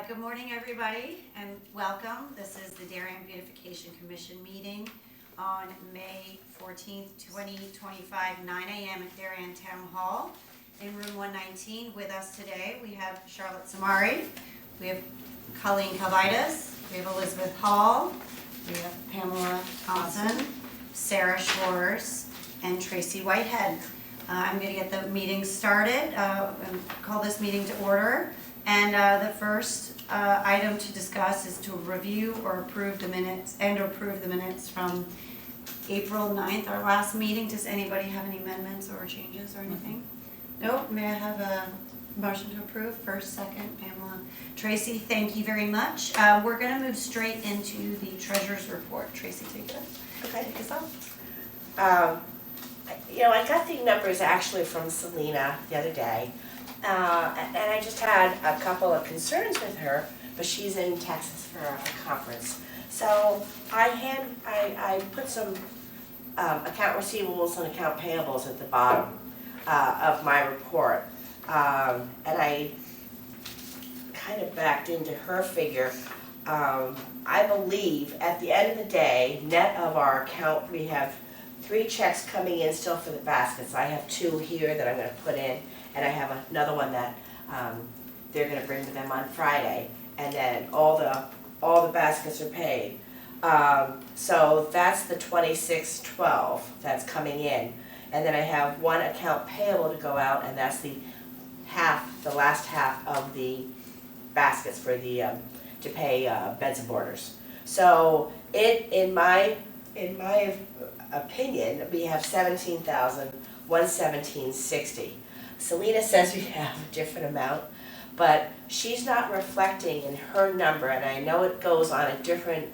Good morning, everybody, and welcome. This is the Darien Beautification Commission meeting on May 14th, 2025, 9 a.m. at Darien Town Hall in room 119. With us today, we have Charlotte Samari, we have Colleen Calvitis, we have Elizabeth Hall, we have Pamela Thompson, Sarah Schwartz, and Tracy Whitehead. I'm going to get the meeting started and call this meeting to order. And the first item to discuss is to review or approve the minutes and approve the minutes from April 9th, our last meeting. Does anybody have any amendments or changes or anything? Nope. May I have a motion to approve? First, second, Pamela. Tracy, thank you very much. We're going to move straight into the treasurer's report. Tracy, take it. Okay. Take us off. I got the numbers actually from Selena the other day, and I just had a couple of concerns with her, but she's in Texas for a conference. So I put some account receivables and account payables at the bottom of my report, and I kind of backed into her figure. I believe at the end of the day, net of our account, we have 3 checks coming in still for the baskets. I have 2 here that I'm going to put in, and I have another one that they're going to bring to them on Friday, and then all the baskets are paid. So that's the 2612 that's coming in, and then I have 1 account payable to go out, and that's the last half of the baskets for the to pay beds and boarders. So in my opinion, we have $17,117.60. Selena says we have a different amount, but she's not reflecting in her number, and I know it goes on a different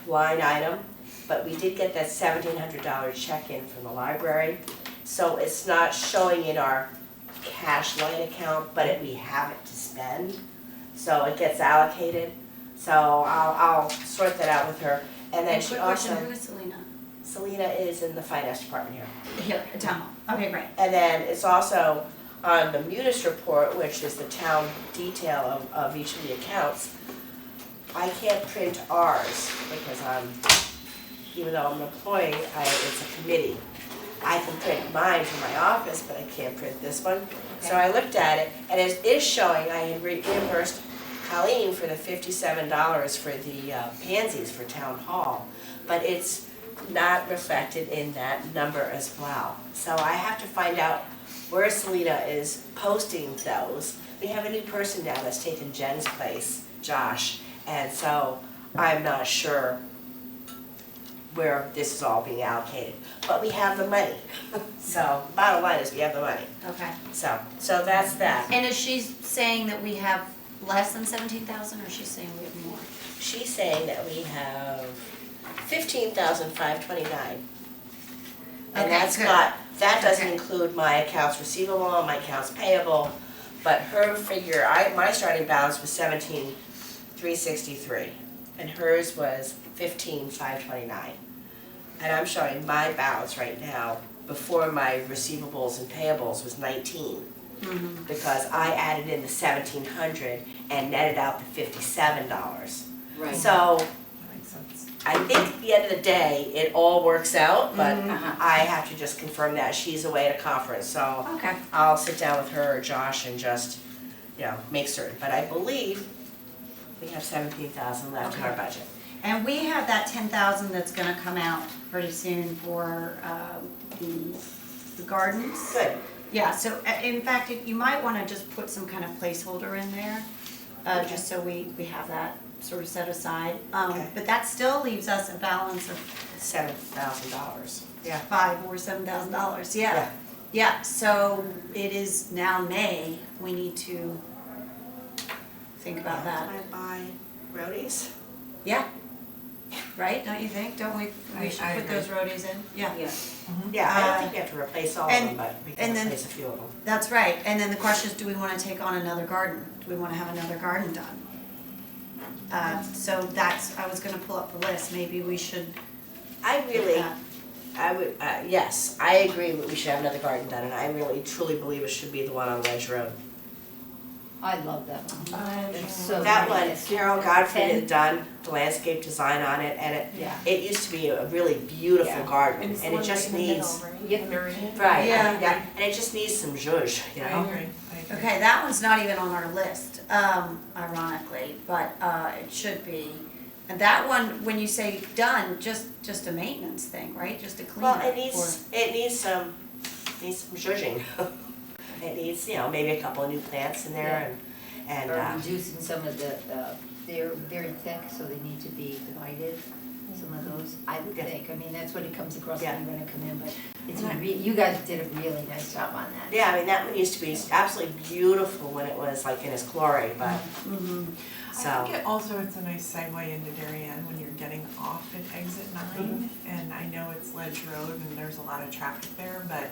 line item, but we did get that $1,700 check in from the library, so it's not showing in our cash line account, but we have it to spend, so it gets allocated. So I'll sort that out with her, and then she also. Who is Selena? Selena is in the finance department here. Here, at town hall. Okay, great. And then it's also on the munis report, which is the town detail of each of the accounts. I can't print ours because even though I'm an employee, it's a committee. I can print mine from my office, but I can't print this one. Okay. So I looked at it, and it is showing I had reimbursed Colleen for the $57 for the pansies for town hall, but it's not reflected in that number as well. So I have to find out where Selena is posting those. We have a new person now that's taken Jen's place, Josh, and so I'm not sure where this is all being allocated. But we have the money. So bottom line is we have the money. Okay. So that's that. And is she saying that we have less than 17,000, or is she saying we have more? She's saying that we have 15,529. And Okay, good. that doesn't Okay. include my accounts receivable, my accounts payable, but her figure, my starting balance was 17,363, and hers was 15,529. And I'm showing my balance right now before my receivables and payables was 19. Mm-hmm. Because I added in the $1,700 and netted out the $57. Right. So That makes sense. I think at the end of the day, it all works out, but Mhm. I have to just confirm that. She's away at a conference, so Okay. I'll sit down with her or Josh and just, make certain. But I believe we have 17,000 left in our Okay. budget. And we have that 10,000 that's gonna come out pretty soon for the gardens. Good. Yeah, so in fact, you might wanna just put some kind of placeholder in there, Okay. just so we have that sort of set aside. Okay. But that still leaves us a balance of $7,000. Yeah. $5,000 or $7,000, yeah. Yeah. Yeah, so it is now May, we need to think about that. Can I buy roadies? Yeah, right, don't you think? Don't we should I put agree. those roadies in? Yeah. Yeah, I don't think we have to replace all of and- them, but we and can then- replace a few of them. That's right, and then the question is, do we wanna take on another garden? Do we wanna have another garden done? So I was gonna pull up the list, maybe we should I do really, that. I would, yes, I agree that we should have another garden done, and I really truly believe it should be the one on Ledge Road. I love that one. It's so That one, nice. Carol Godfrey Ten. had done the landscape design on it, and Yeah. it used to be a really beautiful Yeah. garden, And it's and the it one just right in the needs, middle, right? Yep. Meridian? right, Yeah. and it just needs some zhuzh, you I know? agree, I agree. Okay, that one's not even on our list, ironically, but, it should be. And that one, when you say done, just a maintenance thing, right? Just a cleanup? Well, it needs some zhuzhing. It needs, maybe a couple of new plants in there and, Or reducing some of the, they're very thick, so they need to be divided, some of those, I would Yeah. think, I mean, that's what it comes across Yeah. when you're gonna come in, but it's you guys did a really nice job on that. yeah, I mean, that one used to be absolutely beautiful when it was like in its glory, but, Mhm. so. I think it also, it's a nice segue into Darien when you're getting off at exit 9. And I know it's Ledge Road and there's a lot of traffic there, but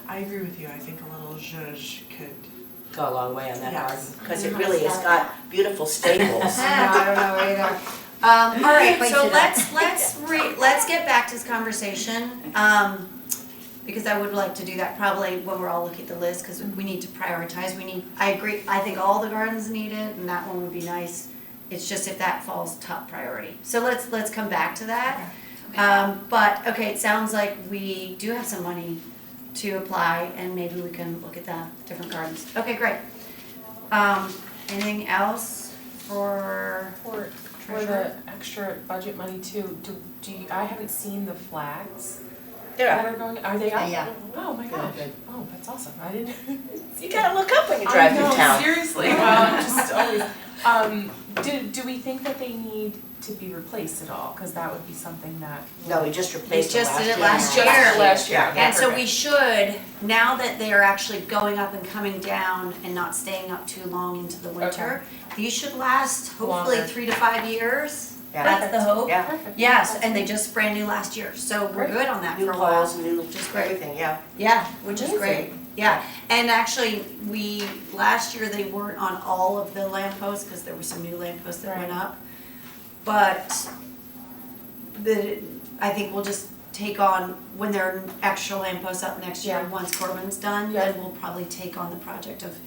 I agree with you, I think a little zhuzh could. Go a long way on that Yes. garden, because it really has got beautiful staples. I don't know either. All right, Place so it up. let's get back to this conversation, because I would like to do that probably when we're all looking at the list, because we need to prioritize, I agree, I think all the gardens need it, and that one would be nice. It's just if that falls top priority, so let's come back to that. But, okay, it sounds like we do have some money to apply, and maybe we can look at the different gardens. Okay, great. Anything else for For treasurer? the extra budget money too, do you, I haven't seen the flags They're that up. are going, are they up? Yeah. Oh my gosh, good. oh, that's awesome, I didn't. You gotta look up when you drive I through know, town. seriously, well, I'm just always, do we think that they need to be replaced at all? Cause that would be something that. No, we just replaced it just last did year. it last Just year. last year, Yeah. okay, And so perfect. we should, now that they are actually going up and coming down and not staying up too long into the winter, these should last hopefully Longer. 3 to 5 years. Yeah. That's the hope. Yeah, Perfect. Yes, That's and they great. just brand new last year, so we're Great. good on that new for a while. poles, new, Which is great. everything, yeah. Yeah, which is Amazing. great, yeah. And actually, last year they weren't on all of the lampposts, cause there were some new lampposts that went Right. up. But I think we'll just take on, when there are extra lampposts up next year, Yeah. once Corbin's done, Yeah. then we'll probably take on the project of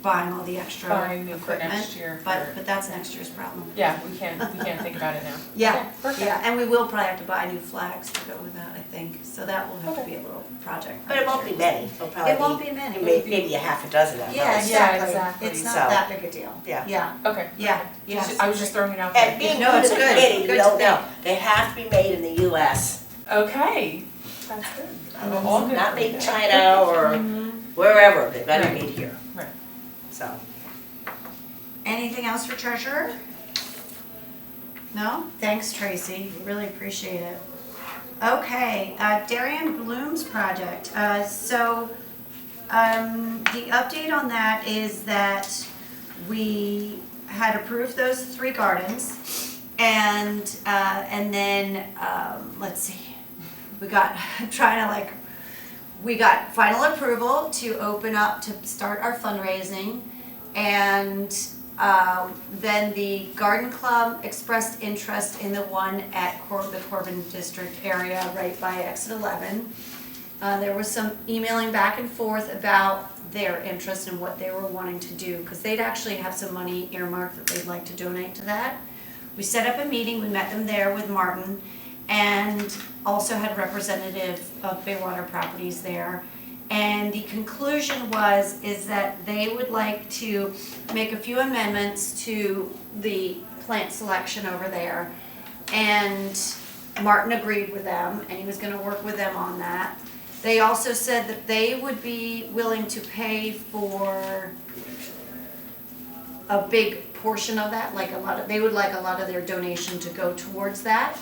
buying all the extra Buying new for equipment. next year But that's next year's problem. yeah, we can't think about it now. Yeah, Okay, perfect. yeah, and we will probably have to buy new flags to go with that, I think, so that will have to Okay. be a little project. But it won't be many, it'll probably It won't be many. maybe a half a dozen at Yeah, most. exactly. exactly. It's So- not that big a deal. Yeah. Yeah, Okay. yeah, perfect. yes. I was just throwing it out there. And being No, new it's to the good. committee, you Good don't to know, they have to be made in the US. Okay, that's good. All good Not for made me in then. China or Mhm. wherever, they've gotta be Right. made here. Right. So, Anything else for treasurer? No? Thanks, Tracy, really appreciate it. Okay, Darien Bloom's project, the update on that is that we had approved those 3 gardens, and then, let's see, we got, we got final approval to open up, to start our fundraising, and then the garden club expressed interest in the one at the Corbin District area, right by exit 11. There was some emailing back and forth about their interest and what they were wanting to do, because they'd actually have some money earmarked that they'd like to donate to that. We set up a meeting, we met them there with Martin, and also had representative of Baywater Properties there. And the conclusion is that they would like to make a few amendments to the plant selection over there. And Martin agreed with them, and he was gonna work with them on that. They also said that they would be willing to pay for a big portion of that, they would like a lot of their donation to go towards that.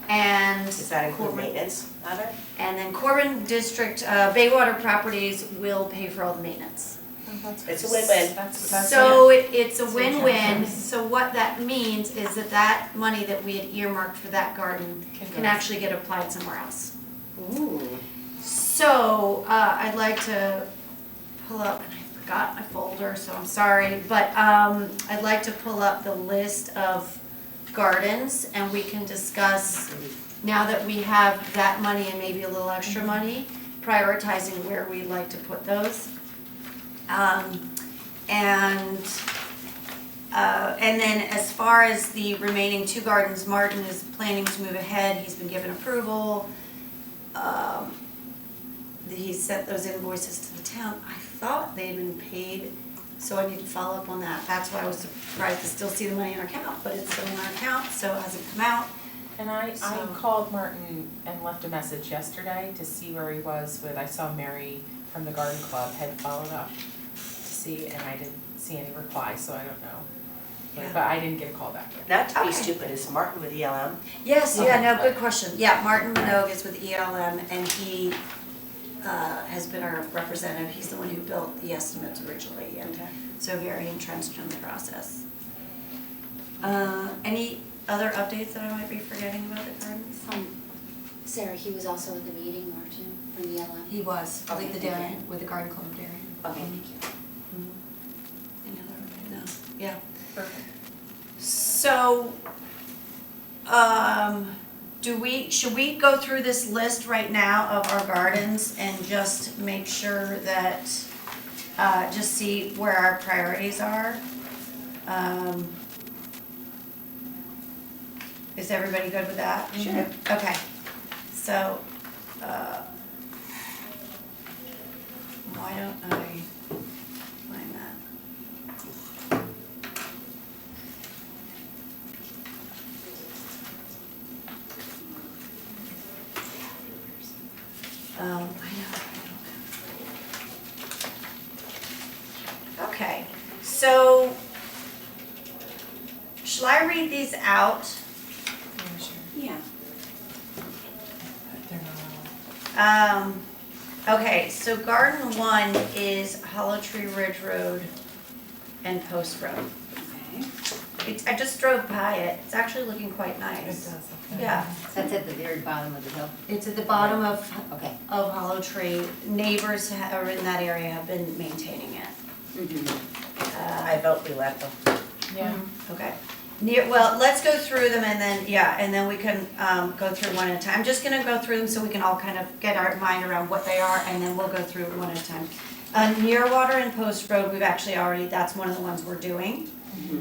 And does that include Corbin- maintenance of it? And then Corbin District, Baywater Properties will pay for all the maintenance. It's a win-win. That's So it's a That's win-win, fantastic. so what that means is that money that we had earmarked for that garden can actually get applied somewhere else. Ooh. So, I'd like to pull up, and I forgot my folder, so I'm sorry, but, I'd like to pull up the list of gardens, and we can discuss, now that we have that money and maybe a little extra money, prioritizing where we'd like to put those. And then as far as the remaining 2 gardens, Martin is planning to move ahead, he's been given approval. He sent those invoices to the town, I thought they had been paid, so I need to follow up on that. That's why I was surprised to still see the money in our account, but it's still in our account, so it hasn't come out. And I So- called Martin and left a message yesterday to see where he was with, I saw Mary from the garden club had followed up to see, and I didn't see any reply, so I don't know. Yeah. But I didn't get a call back yet. Not to be Okay. stupid, is Martin with ELM? Yes, yeah, Okay. no, good question. Yeah, Martin Minogue is with ELM, and he has been our representative. He's the one who built the estimates originally, and Okay. so very entrenched in the process. Any other updates that I might be forgetting about the gardens? Sarah, he was also at the meeting, Martin, from the LM? He was, Okay, with the thank you. Darien, with the garden club of Darien. Okay, thank you. Any other, no, yeah. Perfect. So, should we go through this list right now of our gardens and just make sure that, just see where our priorities are? Is everybody good with that? Sure. Okay, so, why don't I find that? I know. Okay, so, shall I read these out? Yeah, sure. Yeah. They're not all. Okay, so Garden 1 is Hollow Tree Ridge Road and Post Road. Okay. I just drove by it, it's actually looking quite It nice. does look good. Yeah, That's at the very bottom of the hill. it's at the bottom of Okay. Hollow Tree. Neighbors are in that area have been maintaining it. Mm-hmm. I vote we let them. Yeah. Okay. Well, let's go through them and then, yeah, and then we can go through one at a time. I'm just gonna go through them so we can all kind of get our mind around what they are, and then we'll go through one at a time. Nearwater and Post Road, we've actually already, that's one of the ones we're doing.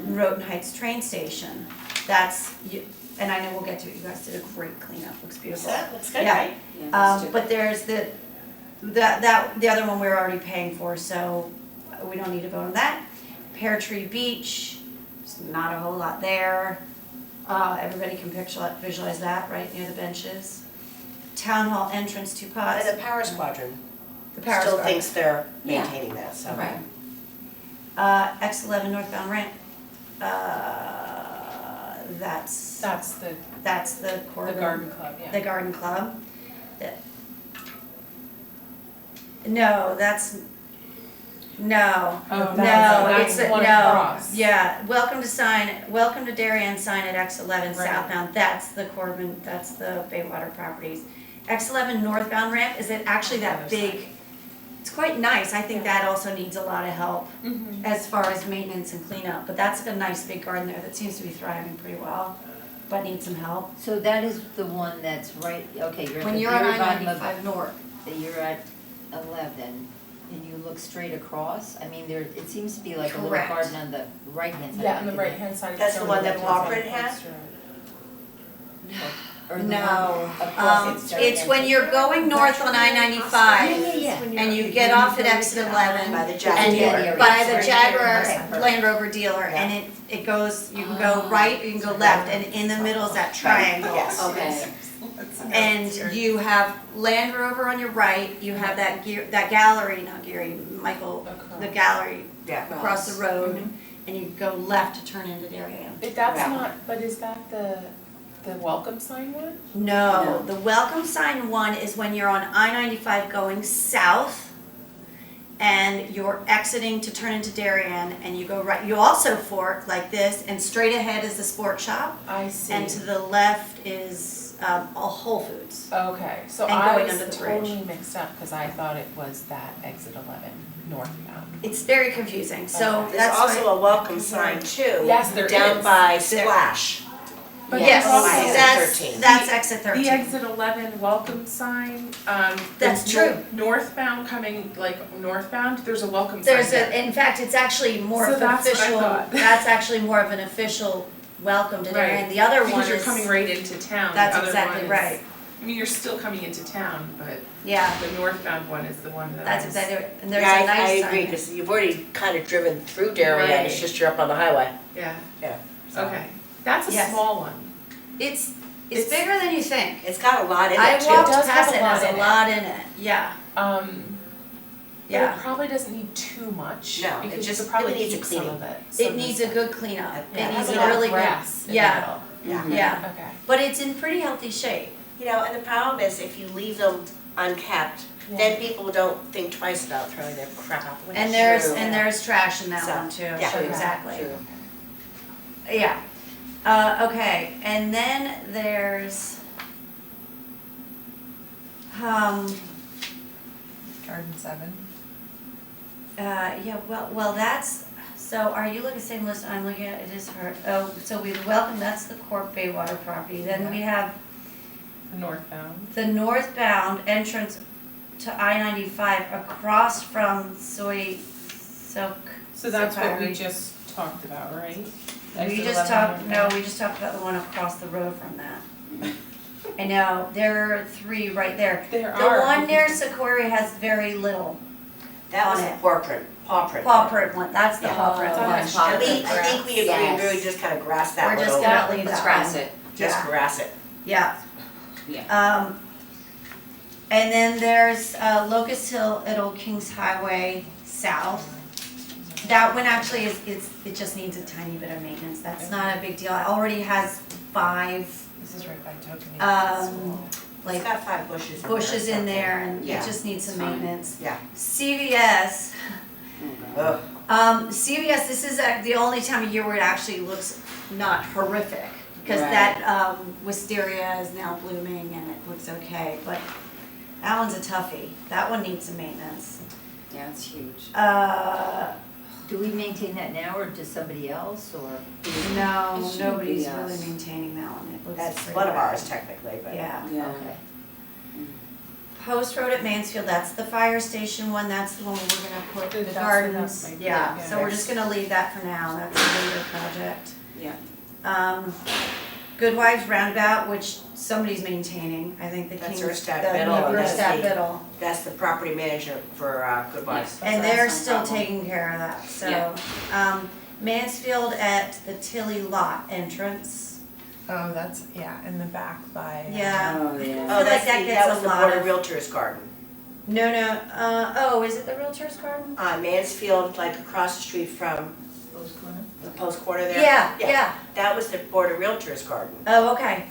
Roten Heights Train Station, and I know we'll get to it, you guys did a great cleanup, looks beautiful. Looks good, Yeah. right? Yeah, let's do it. But there's the other one we're already paying for, so we don't need to vote on that. Pear Tree Beach, there's not a whole lot there. Everybody can visualize that, right near the benches. Town Hall entrance to Potts. And the Power Squadron The Power still Squadron. thinks they're Yeah. maintaining that, so. Right. X11 northbound ramp, that's the The corridor. garden club, yeah. The garden club. No, no, Oh, no, that's it's, one no, across. yeah, welcome to Darien sign at X11 Right. southbound, that's the Corbin, that's the Baywater Properties. X11 northbound ramp, is it actually that Other big? side. It's quite nice, I think Yeah. that also needs a lot of help Mm-hmm. as far as maintenance and cleanup, but that's a nice big garden there that seems to be thriving pretty well, but needs some help. So that is the one that's right, okay, you're at When the you're on very bottom of, I-95 north, you're at 11, and you look straight across, I mean, there, it seems to be like a little Correct. garden on the right-hand side. Yeah, on the isn't it? right-hand side. That's the one that Post Road. Pauperton had? Or the no, one across the it's when you're going north on I-95 Yeah. and you get off at exit 11 By the and Jaguar. Yeah, by the right. Jaguar Okay, perfect. Land Rover dealer, and it goes, you can go right or you can go left, and in the middle is that triangle. Yes. Okay. And you have Land Rover on your right, you have that gallery, not Gary, Michael, the gallery Yeah. across the road, and you go left to turn into Darien. If that's Yeah. not, but is that the welcome sign one? No, No. the welcome sign one is when you're on I-95 going south and you're exiting to turn into Darien, and you go right, you also fork like this, and straight ahead is the sport shop, I see. and to the left is a Whole Foods. Okay, so And I going was under the bridge. totally mixed up, cause I thought it was that exit 11 northbound. It's very confusing, so Okay. There's that's also why, a welcome sign too. Yes, there Down is. by Splash. But Yes, there's also Exit 13. that's exit 13. the exit 11 welcome sign, That's the true. Northbound coming, like northbound, there's a welcome sign There's there. in fact, it's actually more So of that's what I official, thought. that's actually more of an official welcome to Darien. Right. The other one Because you're is, coming right into town, the that's other exactly one is, right, I mean, you're still coming into town, but yeah, the northbound one is the one that that's was- exactly right, and there's Yeah, a nice sign. I agree, because you've already kind of driven through Darien, it's Right. just you're up on the highway. Yeah. Yeah. So. Okay, that's a Yes. small one. It's It's- bigger than you think. It's got a lot in I it too. walked does have past a it, lot there's in a it. lot in it, yeah, But yeah. it probably doesn't need too much. No, it because just you could probably really needs a keep some cleaning. of it. It needs a good cleanup, Yeah, it it needs has a a lot of really good, grass in the yeah, middle. Yeah. yeah, Okay. but it's in pretty healthy shape. You know, and the problem is if you leave them unkept, then people don't think twice about throwing their crap out the window. And there's, True. and there's trash in that So, one too, yeah. so True. exactly. True. Yeah, okay, and then there's, Garden 7. yeah, well, that's, so are you looking at the same list I'm looking at, it is her, oh, so we welcome, that's the Corp Baywater property, then we have The northbound. the northbound entrance to I-95 across from So that's what we Sapphire. just talked about, right? We Exit just 11 talked, no, northbound. we just talked about the one across the road from that. I know, there are 3 right there. There The are. one near Sequoia has very little That was on the it. paw print. paw print one, that's the Yeah. paw print It's one. on that And we, strip of I think we agree, Yes. we really just kind of grass that We're one just over. gonna leave Let's that grass one. it. Just Yeah. grass it. Yeah. Yeah. And then there's Locust Hill at Old Kings Highway South. That one actually it just needs a tiny bit of maintenance, that's not a big deal, it already has 5, This is right by Tokenie. like It's got 5 bushes in there. bushes in something. there and it Yeah, just needs some it's fine. maintenance. Yeah. CVS, Ugh. CVS, this is the only time of year where it actually looks not horrific. Because Right. that wisteria is now blooming and it looks okay, but that one's a toughie. That one needs some maintenance. Yeah, it's huge. Do we maintain that now or does somebody else or? No, It shouldn't nobody's be really us. maintaining that one. It looks That's pretty one of bad. ours technically, but. Yeah. Yeah. Okay. Post Road at Mansfield, that's the fire station one, that's the one where we're gonna put the That's gardens. my- Yeah, yeah. so we're just gonna leave that for now, that's a later project. Yeah. Good Wives Roundabout, which somebody's maintaining, I think the That's King's, Erstat the Biddle, and that's Erstat the- Biddle. That's the property manager for Good Wives. Yes. And That's they're no still problem. taking care of that, so, Yeah. Mansfield at the Tilly Lot entrance. Oh, that's, yeah, in the back by. Yeah. Oh, yeah. feel Oh, like that's that the, gets that was a the lot Board of of- Realtors garden. No, oh, is it the Realtor's Garden? Mansfield, like across the street from Post corner? the post corner there. Yeah, That was the Board of Realtors garden. oh, okay.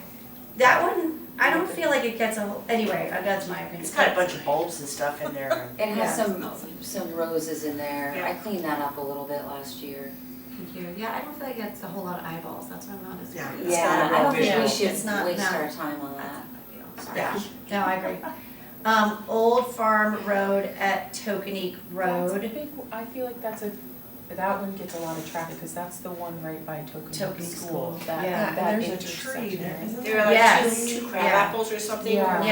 That one, I don't feel like it gets a whole, anyway, that's my opinion. It's got a bunch of bulbs and stuff in there. It has Yeah. some roses in there. Yeah. I cleaned that up a little bit last year. Thank you. Yeah, I don't feel like it gets a whole lot of eyeballs, that's why I'm not as. Yeah. worried. It's not a Yeah, real I don't think visual. we should It's not- waste no. our time on That's that. not my deal, sorry. No, I agree. Old Farm Road at Tokenique That's a Road. big, I feel like that one gets a lot of traffic, cause that's the one right by Tokenie Tokenie School, School, that, yeah. that And there's a intersection tree there, area. isn't There there? were like Yes. two crab Yeah. apples or something Yeah.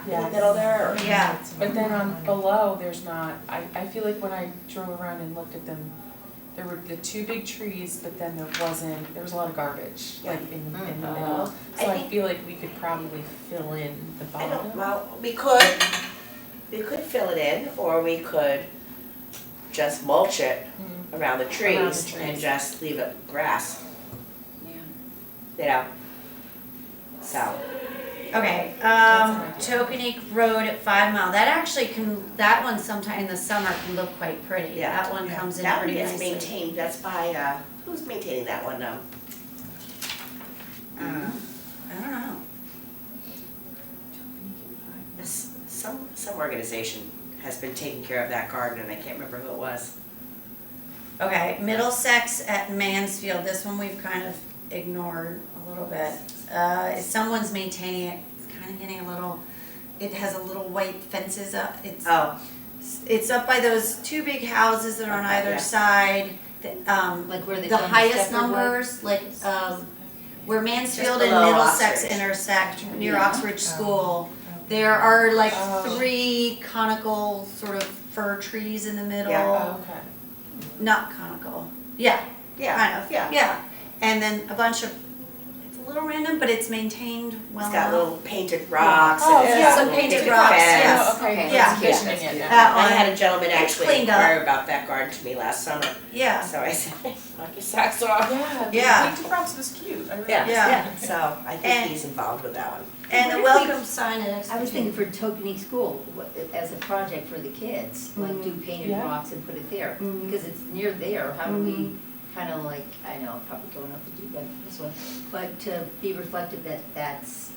Yeah, in the middle there. Or? yeah. But then on below, there's not, I feel like when I drove around and looked at them, there were the 2 big trees, but then there was a lot of garbage, like in the middle. I So I think- feel like we could probably fill in the I bottom. don't, well, we could fill it in, or we could just mulch it Mhm. around the trees and trees. just leave it grass, Yeah. you know? So, Okay, That's Tokenique Road at 5 Mile, that one sometime in the summer can look quite pretty. Yeah. That one comes in that one pretty gets nicely. maintained, that's by, who's maintaining that one now? I don't know. Some organization has been taking care of that garden, and I can't remember who it was. Okay, Middlesex at Mansfield, this one we've kind of ignored a little bit. If someone's maintaining it, it's kind of getting a little, it has a little white fences up, Oh, it's up by those 2 big houses that are on Okay, either yeah. side. Like where they The found highest Stepford Wife? numbers, like, where Mansfield and below Middlesex Oxford. intersect near Yeah. Oxford School. There are like Oh. 3 conical sort of fir trees in the middle. Yeah. Oh, okay. Not conical. Yeah, Yeah, kind of. yeah. Yeah. And then a bunch of, it's a little random, but it's maintained well It's got enough. little painted rocks. Oh, and it's yeah, got some little painted rocks, fence. yes. Oh, okay. Yeah. I'm envisioning it now. That I one. had a gentleman It's actually cleaned up. inquire about that garden to me last summer, Yeah. so I said, knock your socks off. Yeah, Yeah. the painted rocks was cute. I really Yeah, Yeah. yeah, so I think And- he's involved with that one. And the What if we- welcome sign at I was Exeter. thinking for Tokenie School, as a project for the kids, like do painted Yeah. rocks and put it there. Mhm. Because it's near there, how do we Mhm. kind of like, I know, probably going up to do that this one, but to be reflective that that's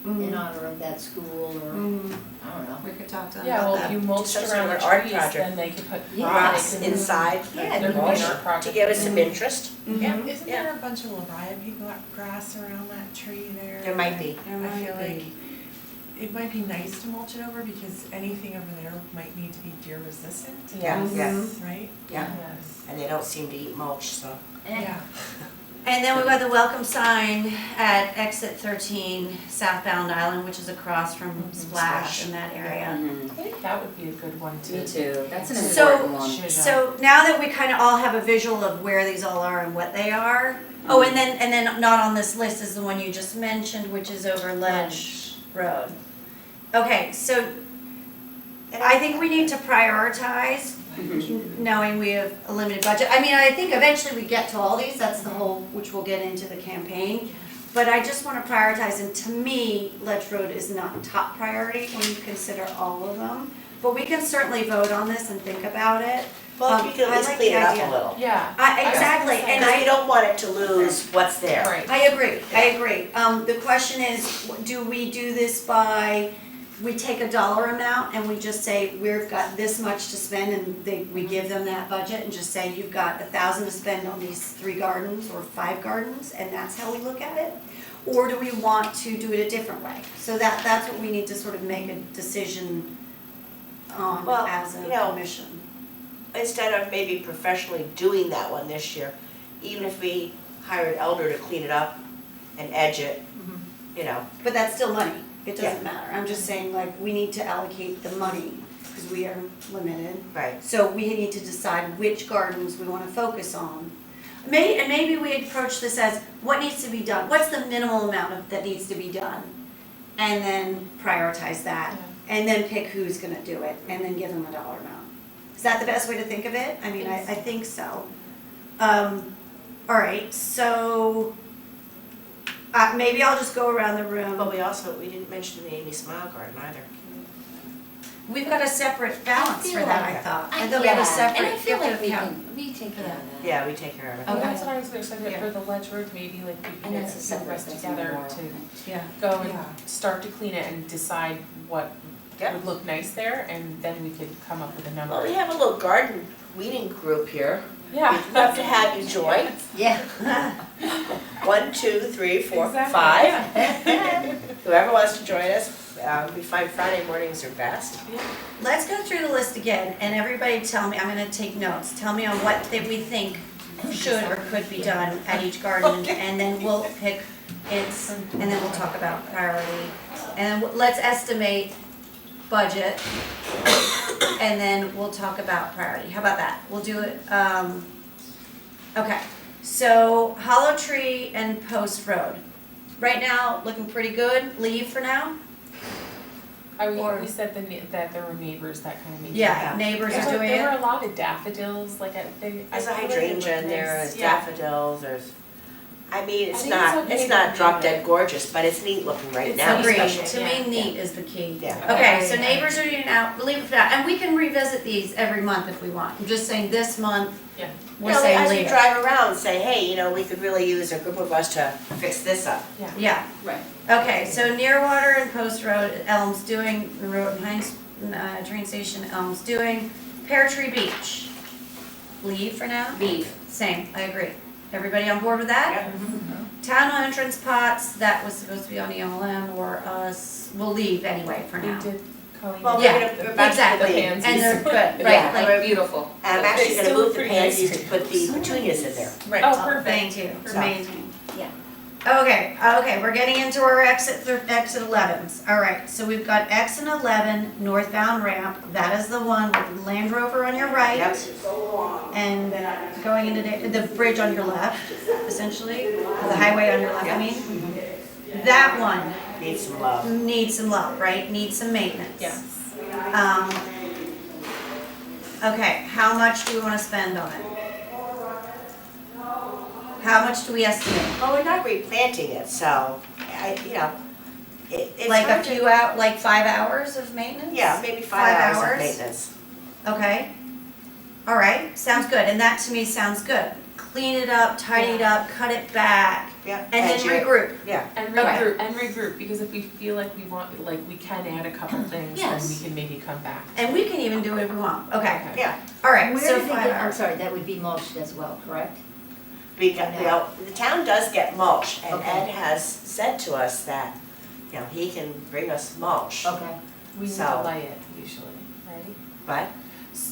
in honor of that school or, Mhm. I don't know. We could talk to them Yeah, well, about if that. you mulched Some sort around of the an art trees, project. then they could put Yeah. Rocks and inside, Yeah, there could be mulch, an art project. to give us some interest. Mhm. Yeah. Isn't there a bunch of lariabi grass around that tree there? There might be. There I might feel be. like it might be nice to mulch it over because anything over there might need to be deer resistant. Yeah, yeah, Mhm. Right? yeah, Yes. and they don't seem to eat mulch, so. Yeah. And then we've got the welcome sign at exit 13 southbound Island, which is across from Splash in that area. Mhm. I think that would be a good one to. Me too, that's an So- important one. Should, So now that we kind of all have a visual of where these all are and what they are, oh, and then not on this list is the one you just mentioned, which is over Ledge Road. Okay, so I think we need to prioritize, knowing we have a limited budget. I mean, I think eventually we get to all these, that's the whole, which we'll get into the campaign. But I just wanna prioritize, and to me, Ledge Road is not top priority when you consider all of them. But we can certainly vote on this and think about it. Well, if you could I at least like clean the it up idea. a little. Yeah. Exactly, and Because you don't want it to lose what's there. Right. I agree. The question is, do we do this by, we take a dollar amount and we just say, we've got this much to spend, and we give them that budget and just say, you've got 1,000 to spend on these 3 gardens or 5 gardens, and that's how we look at it? Or do we want to do it a different way? So that's what we need to sort of make a decision on Well, as a you know, commission. Instead of maybe professionally doing that one this year, even if we hire an elder to clean it up and edge it, you know, But that's still money, it doesn't matter, I'm just saying, like, we need to allocate the money, because we are limited. right. So we need to decide which gardens we wanna focus on. And maybe we approach this as, what needs to be done, what's the minimal amount that needs to be done? And then prioritize that, and then pick who's gonna do it, and then give them a dollar amount. Is that the best way to think of it? I mean, I think so. Alright, so, maybe I'll just go around the room. But we didn't mention the Amy Smile Garden either. We've got a separate balance for feel that, I like- thought. I thought we had a separate, And I feel you have like to we count. can, we take care of that. Yeah, we take care of it. And Okay. that's what I was gonna say, that Yeah. for the Ledge Road, maybe like we And can that's a get separate, some of us that's together memorial to thing. Yeah. go and Yeah. start to clean it and decide what Yeah. would look nice there, and then we could come up with a number. Well, we have a little garden weeding group here. Yeah. We'd love to have you join. Yeah. 1, 2, 3, 4, Exactly, 5. yeah. Whoever wants to join us, we find Friday mornings are best. Let's go through the list again, and everybody tell me, I'm gonna take notes, tell me on what we think should or could be done at each garden, and then we'll pick its, and then we'll talk about priority. And let's estimate budget, and then we'll talk about priority, how about that? We'll do it, okay, so Hollow Tree and Post Road. Right now, looking pretty good, leave for now? Or- We said that there were neighbors that kind of made. Yeah, neighbors are doing There it. were a lot of daffodils, like There's a hydrangea in there, there's Yeah. daffodils, I mean, it's think it's not, okay it's to not leave drop dead it. gorgeous, but it's neat looking right It's now, neat. Agreed, especially. to Yeah. me, neat is the key. Yeah. Okay, so neighbors are doing out, we'll leave it for that, and we can revisit these every month if we want, I'm just saying this month, Yeah. we're You know, saying as leave we it. drive around, say, hey, you know, we could really use a group of us to fix this up. Yeah, Right. okay, so near water and Post Road, Elm's doing, the road and Heinz, train station, Elm's doing, Pear Tree Beach. Leave for now? Leave. Same, I agree. Everybody on board with that? Yep. Town hall entrance pots, that was supposed to be on the MLM, or us, we'll leave anyway for We now. did Colleen. Well, Yeah, we're about to exactly. put the Pansies. And they're good, Yeah. right, like, Like, beautiful. I'm actually They gonna still move look the pretty nice. pansies to put the petunias in there. Right. oh, Oh, perfect. thank you, So- amazing. Yeah. Okay, we're getting into our exit 11s. All right, so we've got exit 11 northbound ramp. That is the one with Land Rover on your right. Yep. And going into the bridge on your left, essentially, the highway on your left, I mean. That one Needs some love. needs some love, right? Needs some maintenance. Yes. Okay, how much do we wanna spend on it? How much do we estimate? Well, we're not replanting it, so, it's Like a hard to- few out, like 5 hours of maintenance? Yeah, maybe 5 hours of maintenance. Okay. All right, sounds good, and that to me sounds good. Clean it up, tidy it up, cut it back, Yeah. and then regroup. And regroup, because if we feel like we want, like, we can add a couple things, then we Yes. can maybe come back. And we can even do it if we want. Okay, Yeah, all right, Where so do they 5 get, I'm hours. sorry, that would be mulched as well, correct? because, the town does get mulch, and Okay. Ed has said to us that, he can bring us mulch. Okay. We need to So- lay it usually, right? But,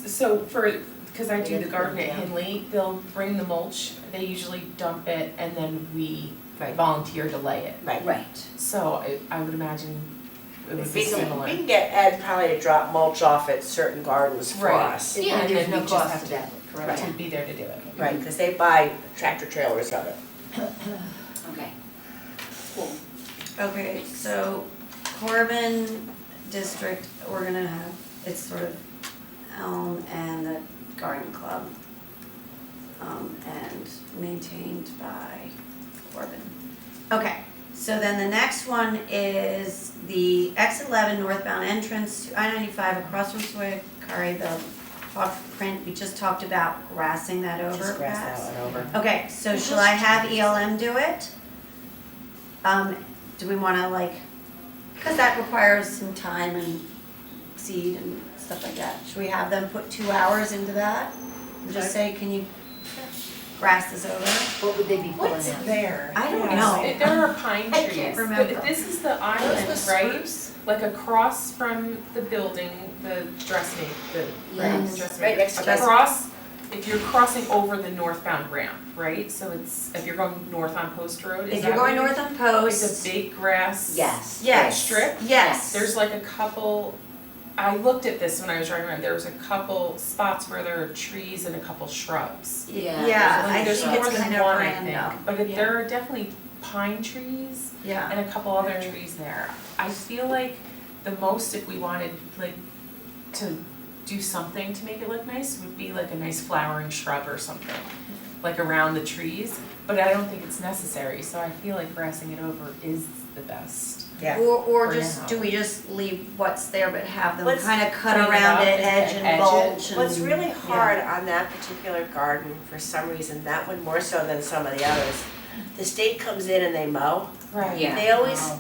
So because I They do have the to garden put it at down. Henley, they'll bring the mulch, they usually dump it, and then we Right. volunteer to lay it. right. Right. So I would imagine it would be We similar. can get Ed probably to drop mulch off at certain gardens for Right. us. Yeah, And There's then no we just cost have to to, that, correct? to be there to do it. Right, because they buy tractor trailers of it. Okay. Cool. Okay, so Corbin District, we're gonna have, it's sort of Elm and the Garden Club. And maintained by Corbin. Okay, so then the next one is the X11 northbound entrance to I-95 across from Swikari, the footprint, we just talked about grassing that over Just grass perhaps. that one over. Okay, so shall I have ELM do it? Do we wanna cause that requires some time and seed and stuff like that. Should we have them put 2 hours into that? And just say, can you grass this over? What would they be pulling What's out? there? I don't Yeah. know. There are pine I trees. can't remember. But this is the island, Those the right? spruce? Like across from the building, the dressmaker, Yes. dressmaker. Right next to the- Across, if you're crossing over the northbound ramp, right? So it's, if you're going north on Post Road, is If that you're going where north on It's Post, a big grass. Yes. yes. strip? Yes. There's like a couple, I looked at this when I was driving around, there was a couple spots where there are trees and a couple shrubs. Yeah, Yeah, I There's think more it's than kind of one, I random. think, but Yeah. there are definitely pine trees Yeah. and a couple other trees there. I feel like the most, if we wanted to do something to make it look nice, would be like a nice flowering shrub or something, like around the trees, but I don't think it's necessary, so I feel like grassing it over is the best. Yeah. Or For just, now. do we just leave what's there but have them What's- kind of cut clean it around up it, and edge edge and it. mulch and. What's really yeah. hard on that particular garden, for some reason, that one more so than some of the others, the state comes in and they mow. Right. Yeah. They always, Oh.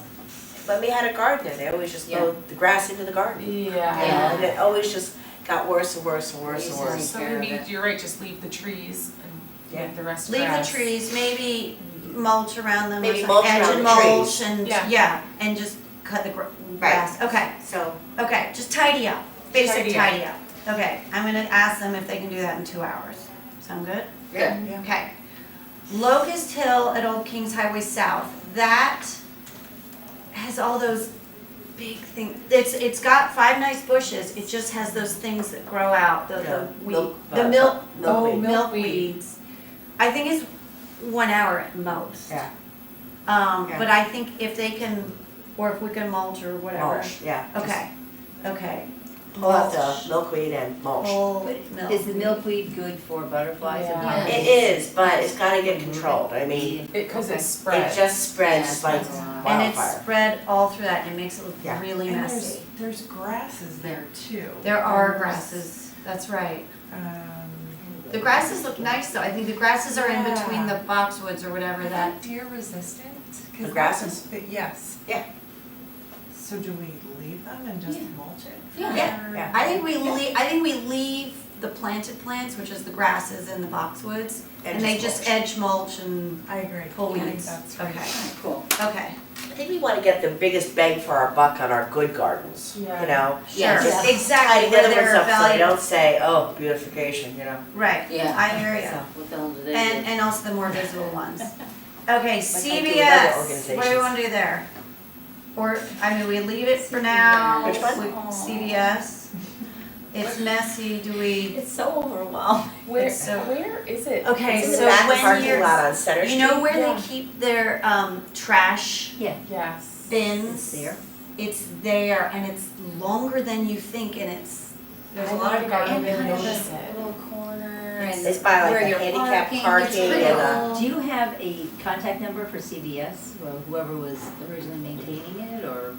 when we had a gardener, they always just Yeah. mowed the grass into the garden. Yeah. And it always just got worse and worse and worse and Easily. worse. So care of maybe, it. you're right, just leave the trees and Yeah. make the rest Leave the grass. trees, maybe mulch around them or Maybe something, mulch edge around and the mulch trees. and, Yeah. yeah, and just cut the grass. Okay, So, okay, just tidy up, basic Tidy up. tidy up. Okay, I'm gonna ask them if they can do that in 2 hours. Sound good? yeah. Okay. Locust Hill at Old Kings Highway South, that has all those big things. It's got 5 nice bushes, it just has those things that grow out, the Yeah, weed, milk- the milk, milkweed. milkweeds. I think it's 1 hour at most. Yeah. Yeah. But I think if they can, or if we can mulch or whatever. Mulch, yeah. just Okay, okay. Pull out Mulch, the milkweed and mulch. whole But is the milkweed good for butterflies and Yeah. bees? It is, but it's gotta get controlled, I mean, Cause Okay. it spreads. it just spreads Yeah, like that's a lot. And it's wildfire. spread all through that, and it makes it look Yeah. really And messy. there's grasses there too. There are There's, grasses, that's right. The Um, grasses look nice though, I think the grasses are in Yeah. between the boxwoods or whatever are that, they deer resistant? 'Cause The grasses? that's- Yes. Yeah. So do we leave them and just Yeah. mulch it? Yeah. Or- Yeah. I think we leave the planted plants, which is the grasses and the boxwoods, and they just mulch. edge mulch and I agree. pull I think weeds. that's right. Okay, Cool. okay, I think we wanna get the biggest bang for our buck on our good gardens, Yeah. you know? sure, Yes. Just exactly, tidy where the other they're ones up so they valuable, don't say, oh, beautification, you know? right, Yeah. I hear ya. What the hell do they do? And also the more visible ones. Okay, I do with other CVS, what do we organizations. wanna do there? Or, I mean, we leave it for now. Which one? CVS. It's messy, do we? It's so overwhelming. Where, It's so- where is it? Okay, It's in so the back when parking you're- lot on Center Street. You know where Yeah. they keep their, trash Yeah, Yes. bins? it's there. It's there, and it's longer than you think, and there's a lot of think I garbage. even And kind of notice the it. little corner and It's by like where the you're handicap parking, parking it's and pretty Do you have a contact number for CVS, or whoever was originally maintaining it, or?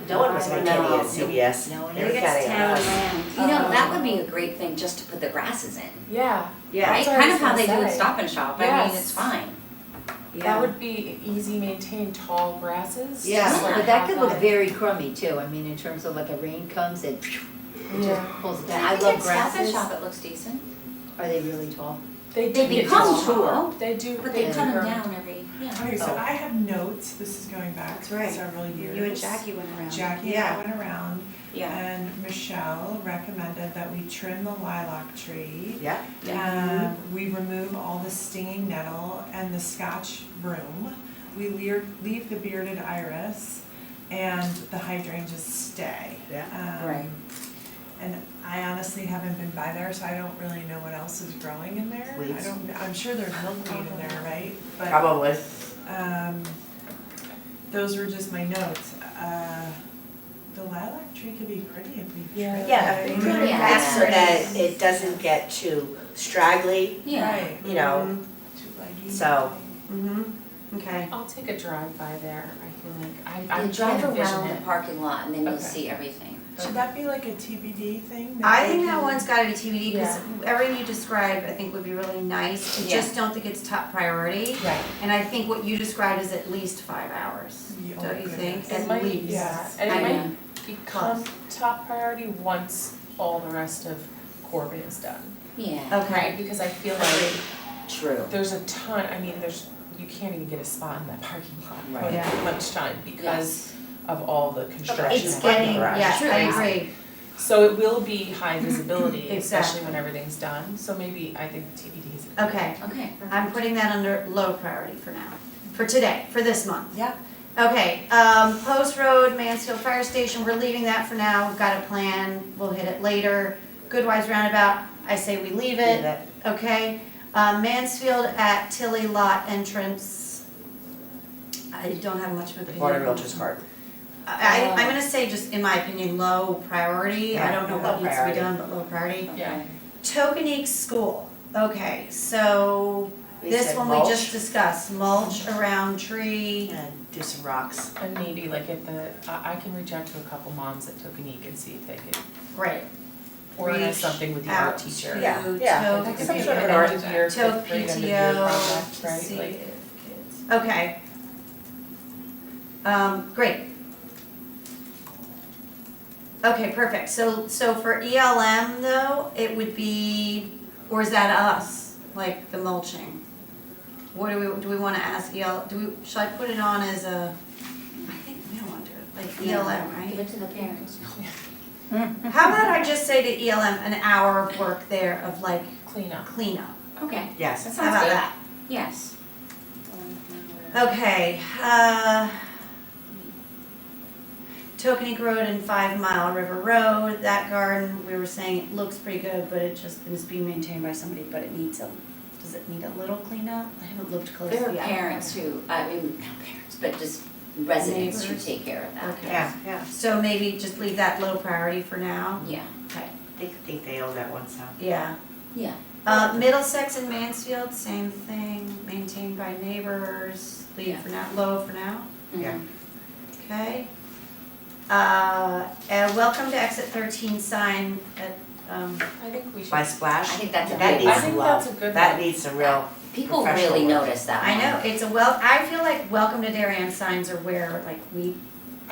No one was I don't maintaining know. at CVS. No one They were I think it's counting on town us. land. You know, that would be a great thing just to put the grasses in, Yeah, Yeah, right? That's what I Kind was of how they gonna do at say. Stop and Shop, I mean, Yes. it's fine. yeah. that would be easy maintained tall grasses. Yeah. just like But that have could look that. very crummy too, I mean, in terms of like a rain comes and it Yeah. just pulls it I down. I think love at Stop and grasses. Shop, it looks decent. Are they really tall? They They do get become tall. tall, They do, but they they do cut them grow. down every, yeah. Okay, so Oh. I have notes, this is going back That's right. several years. You and Jackie went around. Jackie and Yeah. I went around, Yeah. and Michelle recommended that we trim the lilac tree. Yeah, We remove all the stinging nettle and the Scotch broom. We leave the bearded iris, and the hydrangeas stay. Yeah. Right. And I honestly haven't been by there, so I don't really know what else is growing in there. Weeds. I'm sure there's milkweed in there, right? But, probably. those were just my notes. The lilac tree could be pretty if we Yeah. trim it. Yeah, right? prune it Yeah. back so that it doesn't get too straggly, Yeah. Right. you know, Too leggy. So- Mm-hmm, okay. I'll take a drive by there, I feel like, I You try drive to envision around the it. parking lot and then you'll Okay. see everything. Should that be like a TBD thing? I they think that can- one's gotta be TBD, because everything you described, I think would be really nice. I Yeah. just don't think it's top priority. Right. And I think what you described is at least 5 hours, Yeah, oh don't you think? goodness. At It might, least. yeah, and I it know. might become top priority once all the rest of Corbin is done. Yeah, Okay, Right, because I feel like true. there's a ton, I mean, you can't even get a spot in that parking lot Right. at lunchtime because of all the construction. it's and getting, garage. yeah, True. I agree. So it will be high visibility, especially Exactly. when everything's done, so maybe I think TBD is a good. Okay, Okay. I'm putting that under low priority for now, for today, for this month. Yeah. Okay, Post Road, Mansfield Fire Station, we're leaving that for now, we've got a plan, we'll hit it later. Goodwise Roundabout, I say we leave it, okay? Mansfield at Tilly Lot entrance, I don't have much of an The opinion. Board of Realtors card. I'm gonna say just, in my opinion, low priority, I Yeah, don't know low what needs to be priority. done, but low priority. Yeah. Okay. Tokenique School, okay, so We this said one we mulch just discussed, mulch around tree. and do some rocks. And maybe like at the, I can reach out to a couple moms at Tokenique and see if they could Great. organize Reach something with the out art teacher. to Yeah, yeah. Toke Like Some maybe sort of an an art- end of year, Toke fifth grade end of year PTO, project, to right, see like, if kids, okay. Great. Okay, perfect, so for ELM though, it would be, or is that us, like the mulching? What do we wanna ask should I put it on as a, I think we don't wanna do it, like ELM, right? Give it to the parents. How about I just say to ELM, an hour of work there of like cleanup. cleanup, Okay, Yes. that how sounds about good. that? Yes. Okay, Tokenique Road and 5 Mile River Road, that garden, we were saying it looks pretty good, but it just is being maintained by somebody, but it needs does it need a little cleanup? I haven't looked closely. There are yet. parents who, I mean, not parents, but just residents who Neighbors. take care of that. Okay. Yeah, yeah. So maybe just leave that low priority for now? Yeah, Okay, They think they own that one, so. yeah. yeah. Middlesex and Mansfield, same thing, maintained by neighbors, leave Yeah. for now, low for now, Yeah. Mhm. okay? And welcome to exit 13 sign at, I think we should. By Splash. I think that's a That good needs I one. some think love. that's a good That one. needs some real, People professional really work. notice that I one. know, it's I feel like welcome to Darien signs are where, like, I We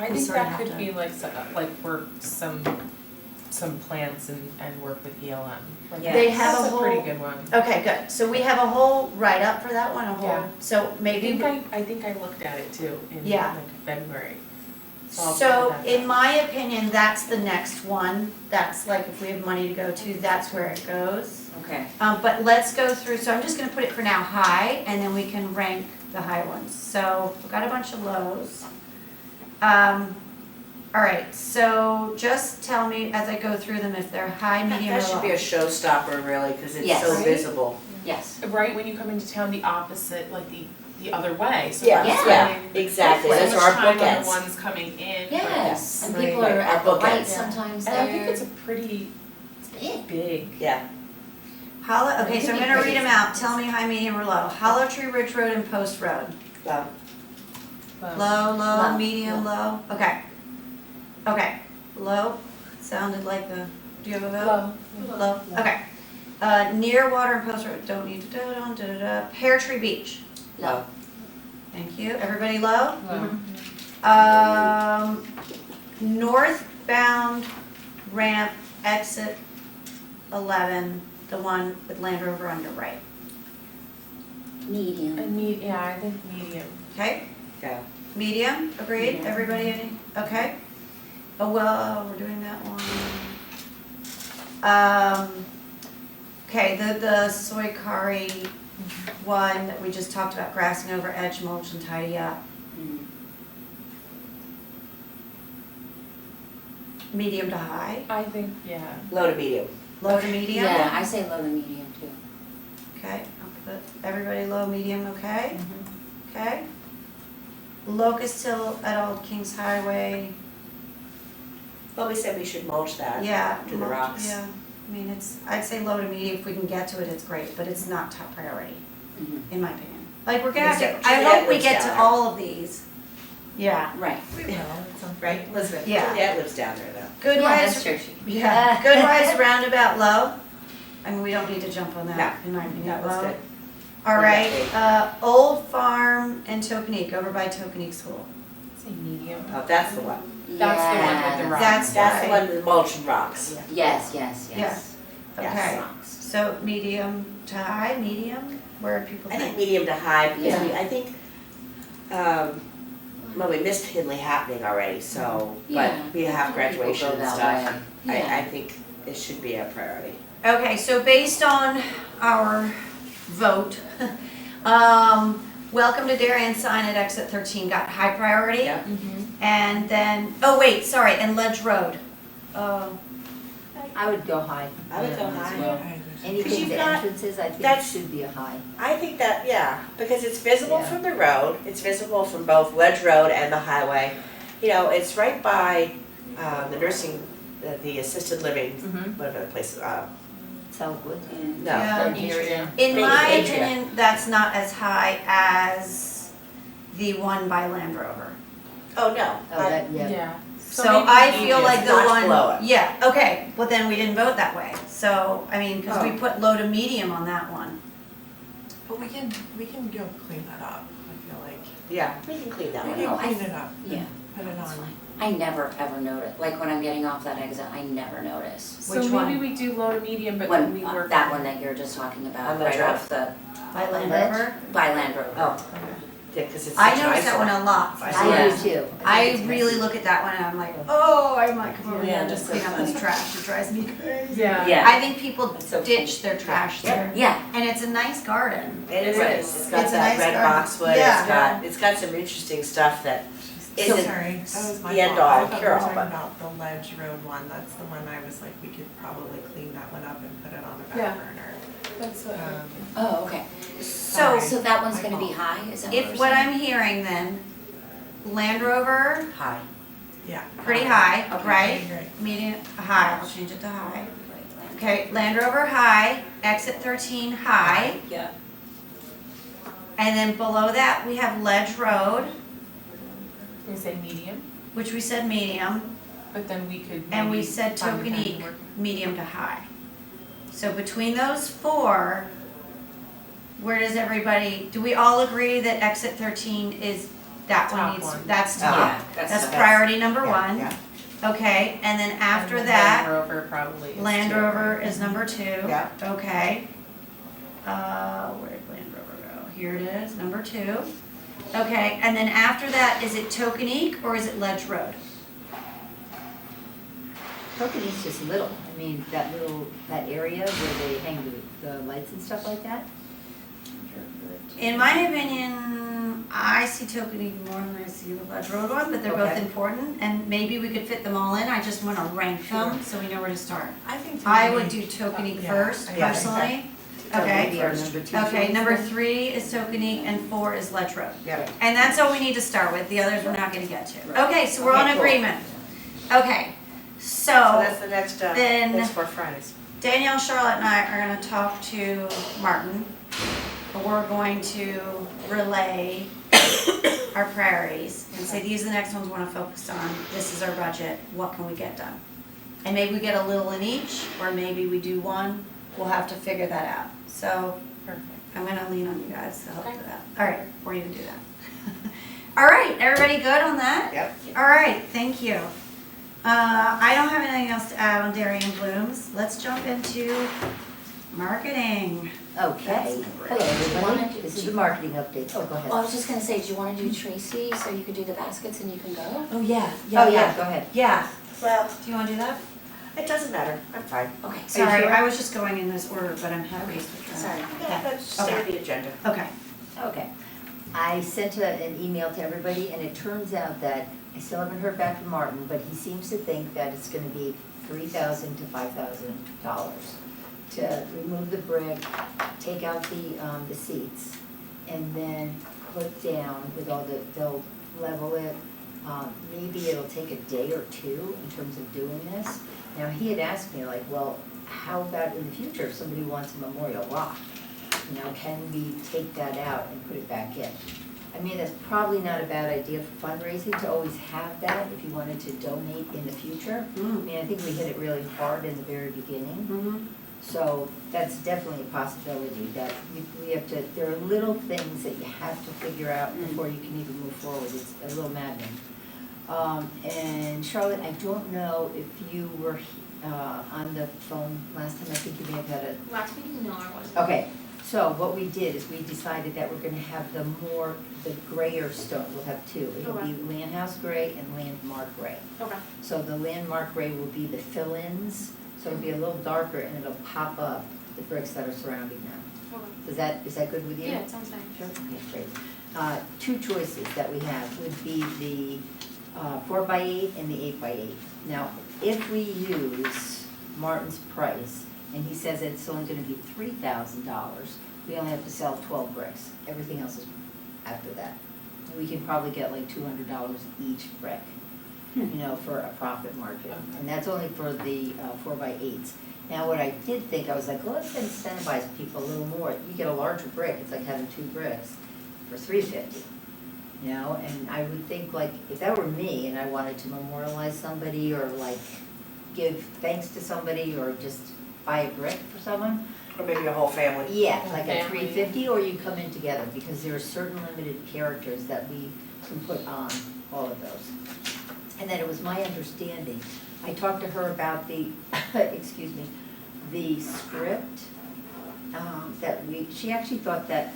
think sort of that have could to- be like work some plans and work with ELM. Like, Yeah. They have that's a a pretty whole- good one. okay, good, so we have a whole write-up for that one, a whole, Yeah. so I maybe, think I looked at it too in Yeah. like February. So in my opinion, that's the next one, that's like if we have money to go to, that's where it goes. Okay. But let's go through, so I'm just gonna put it for now high, and then we can rank the high ones. So we've got a bunch of lows. All right, so just tell me as I go through them if they're high, medium, or That should be a low. showstopper really, cause it's Yes. so Right? visible. Yes. Right when you come into town, the opposite, like the other way, so Yeah, we're yeah, spending exactly, so those much are our time on the bookends. ones coming in. Yes, and Right. people are Our at the bookends. lights Yeah. sometimes And I think there. it's a pretty It's big. big. Yeah, Hollow, okay, so I'm gonna read them out, tell me high, medium, or low. Hollow Tree Ridge Road and Post Road. well, Low, low, Low, medium, low, okay. Okay, low, sounded like the, do you have a vote? Low. Low, okay. Near water and Post Road, don't need to, da-da-da. Pear Tree Beach, Low. thank you, everybody low? Well, Northbound ramp exit 11, the one with Land Rover under right, Medium. And yeah, I think medium. okay? yeah. Medium, agreed, everybody, okay? Oh, well, we're doing that one. Okay, the soy curry one that we just talked about, grassing over, edge, mulch, and tidy up. Mm. Medium to high, I think, yeah. Low to medium. low to medium? Yeah, I say low to medium too. Okay, I'll put everybody low, medium, okay? Mm-hmm. Okay. Locust Hill at Old Kings Highway, Well, we said we should mulch that. yeah. To the mulch, rocks. Yeah, I mean, I'd say low to medium, if we can get to it, it's great, but it's not top priority, Mhm. in my opinion. Like, we're gonna have Because to, I Juliet hope we lives get to down there. all of these. Yeah. Right. We will, at some point. Right, Elizabeth? Yeah. Juliet lives down there though. Good Yeah, Rise, that's true. yeah, Good Rise Roundabout low. I mean, we don't need to jump on that, in my opinion, That was low. good. All Yeah, right, Old Farm and Tokenique, over by Tokenique School. Say medium. Oh, that's the one. That's the one with the Yes. rock. That's That's the right. one with mulch and rocks. Yes, yes, yes. Okay, Rocks. so medium to high, medium, where do people I think think? medium to high, because Yeah. I think, well, we missed Hindley happening already, so, but Yeah. we have People graduation go and that stuff. way. I think it should be a priority. Okay, so based on our vote, welcome to Darien sign at exit 13 got high priority. Yeah. And then, oh wait, sorry, and Ledge Road. I would go high. I would go on that as high. well. I agree. Anything you've the got- entrances, I think that's- should be a high. I think that, yeah, because it's visible Yeah. from the road, it's visible from both Ledge Road and the highway. You know, it's right by, the nursing, the assisted living, whatever the place, Southwood. no. Yeah. Area. In Thank my you, Adria. opinion, that's not as high as the one by Land Rover. Oh, no. Oh, that, yeah. Yeah. So maybe I medium. feel like the Not one, below it. yeah, okay, well then we didn't vote that way. So, I mean, cause we Oh. put low to medium on that one. But we can go clean that up, I feel like. Yeah, we can clean that We one can up. clean it up, Yeah, put it that's on. fine. I never ever notice, like when I'm getting off that exit, I never notice. So Which maybe one? we do low to medium, but then When, we work. that one that you're just talking On about, the right drive? off the, By Land Ledge? Rover? by Land Rover. Oh, yeah, because it's I such an noticed that one eyesore. a lot. I do too. I think it's really messy. look at that one and I'm like, oh, I might come over here and Yeah, just that's clean so up this trash, it drives me crazy. Yeah. Yeah. I think people That's so ditch their trash there, Yeah, and it's a nice garden. It is, Right. it's got It's a that nice red garden. boxwood, Yeah. it's got some interesting stuff that So isn't sorry, that was my the end fault. all I thought we were cure all, talking but- about the Ledge Road one, that's the one I was like, we could probably clean that one up and put it on the Yeah. back burner. That's what. oh, okay. So, So that one's My gonna be fault. high, is that what if we're what saying? I'm hearing then, Land Rover, high. Yeah. pretty high, Okay. right? Great. Medium, high, I'll change it to high. Okay, Land Rover high, exit 13 high, Yeah. and then below that, we have Ledge Road, We say medium, which we said medium, but then we could and we maybe said find the time to Tokenique, work. medium to high. So between those four, where does everybody, do we all agree that exit 13 is, that one Top needs, one. that's Yeah. top? That's priority number Yeah, one. yeah. Okay, and then after And that, Land Rover probably is Land too. Rover is number two. Yeah. Okay. Where'd Land Rover go? Here it is, number two. Okay, and then after that, is it Tokenique or is it Ledge Road? Tokenique's just little, I mean, that area where they hang the lights and stuff like that. In my opinion, I see Tokenique more than I see the Ledge Road one, but they're both Okay. important, and maybe we could fit them all in, I just wanna rank them, so we know where to start. I think I would do Tokenique Yeah, first, yeah. personally. So Okay. maybe our number two Okay, choice number then? 3 is Tokenique and 4 is Ledge Road. Yep. And that's all we need to start with, the others we're not gonna get to. Right. Okay, so we're Okay, on cool. agreement. Okay, So so that's the next, then- next 4 Fridays. Danielle, Charlotte, and I are gonna talk to Martin. We're going to relay our priorities and say, these are the next ones we wanna focus on, this is our budget, what can we get done? And maybe we get a little in each, or maybe we do one, we'll have to figure that out. So, Perfect. I'm gonna lean on you guys to help Okay. with that. Alright, we're gonna do that. Alright, everybody good on that? Yep. Alright, thank you. I don't have anything else to add on Darien Blooms. Let's jump into marketing. Okay, hello everybody, this is the marketing update, oh, go ahead. Oh, I was just gonna say, do you wanna do Tracy so you can do the baskets and you can go? Oh, yeah, Oh, yeah, go ahead. Yeah, Well, do you wanna do that? it doesn't matter, I'm fine. Okay, Sorry, sure? I was just going in this order, but I'm happy. sorry. Yeah, let's stay with the agenda. Okay. Okay. I sent an email to everybody, and it turns out that I still haven't heard back from Martin, but he seems to think that it's gonna be $3,000 to $5,000 to remove the brick, take out the seats, and then put down with all they'll level it. Maybe it'll take a day or two in terms of doing this. Now, he had asked me like, well, how about in the future if somebody wants a memorial lock? You know, can we take that out and put it back in? I mean, that's probably not a bad idea for fundraising to always have that if you wanted to donate in the future. I mean, I think we hit it really hard in the very beginning. Mm-hmm. So that's definitely a possibility that we have to, there are little things that you have to figure out before you can even move forward. It's a little maddening. And Charlotte, I don't know if you were on the phone last time. I think you may have had a Last meeting, no, I wasn't. Okay, so what we did is we decided that we're gonna have the grayer stone, we'll have two. It'll be Landhouse gray and Landmark gray. Okay. So the Landmark gray will be the fill-ins, so it'll be a little darker and it'll pop up the bricks that are surrounding them. Okay. Is that good with you? Yeah, it sounds nice. Sure, okay, great. Two choices that we have would be the 4x8 and the 8x8. Now, if we use Martin's price, and he says it's only gonna be $3,000, we only have to sell 12 bricks. Everything else is after that. And we can probably get like $200 each brick, you know, for a profit margin. And that's only for the 4x8s. Now, what I did think, I was like, well, let's incentivize people a little more. You get a larger brick, it's like having 2 bricks for $350. You know, and I would think like, if that were me and I wanted to memorialize somebody or like give thanks to somebody or just buy a brick for someone, Or maybe a whole family. yeah, Whole like a family. $350, or you come in together, because there are certain limited characters that we can put on all of those. And then it was my understanding, I talked to her about the, excuse me, the script, she actually thought that,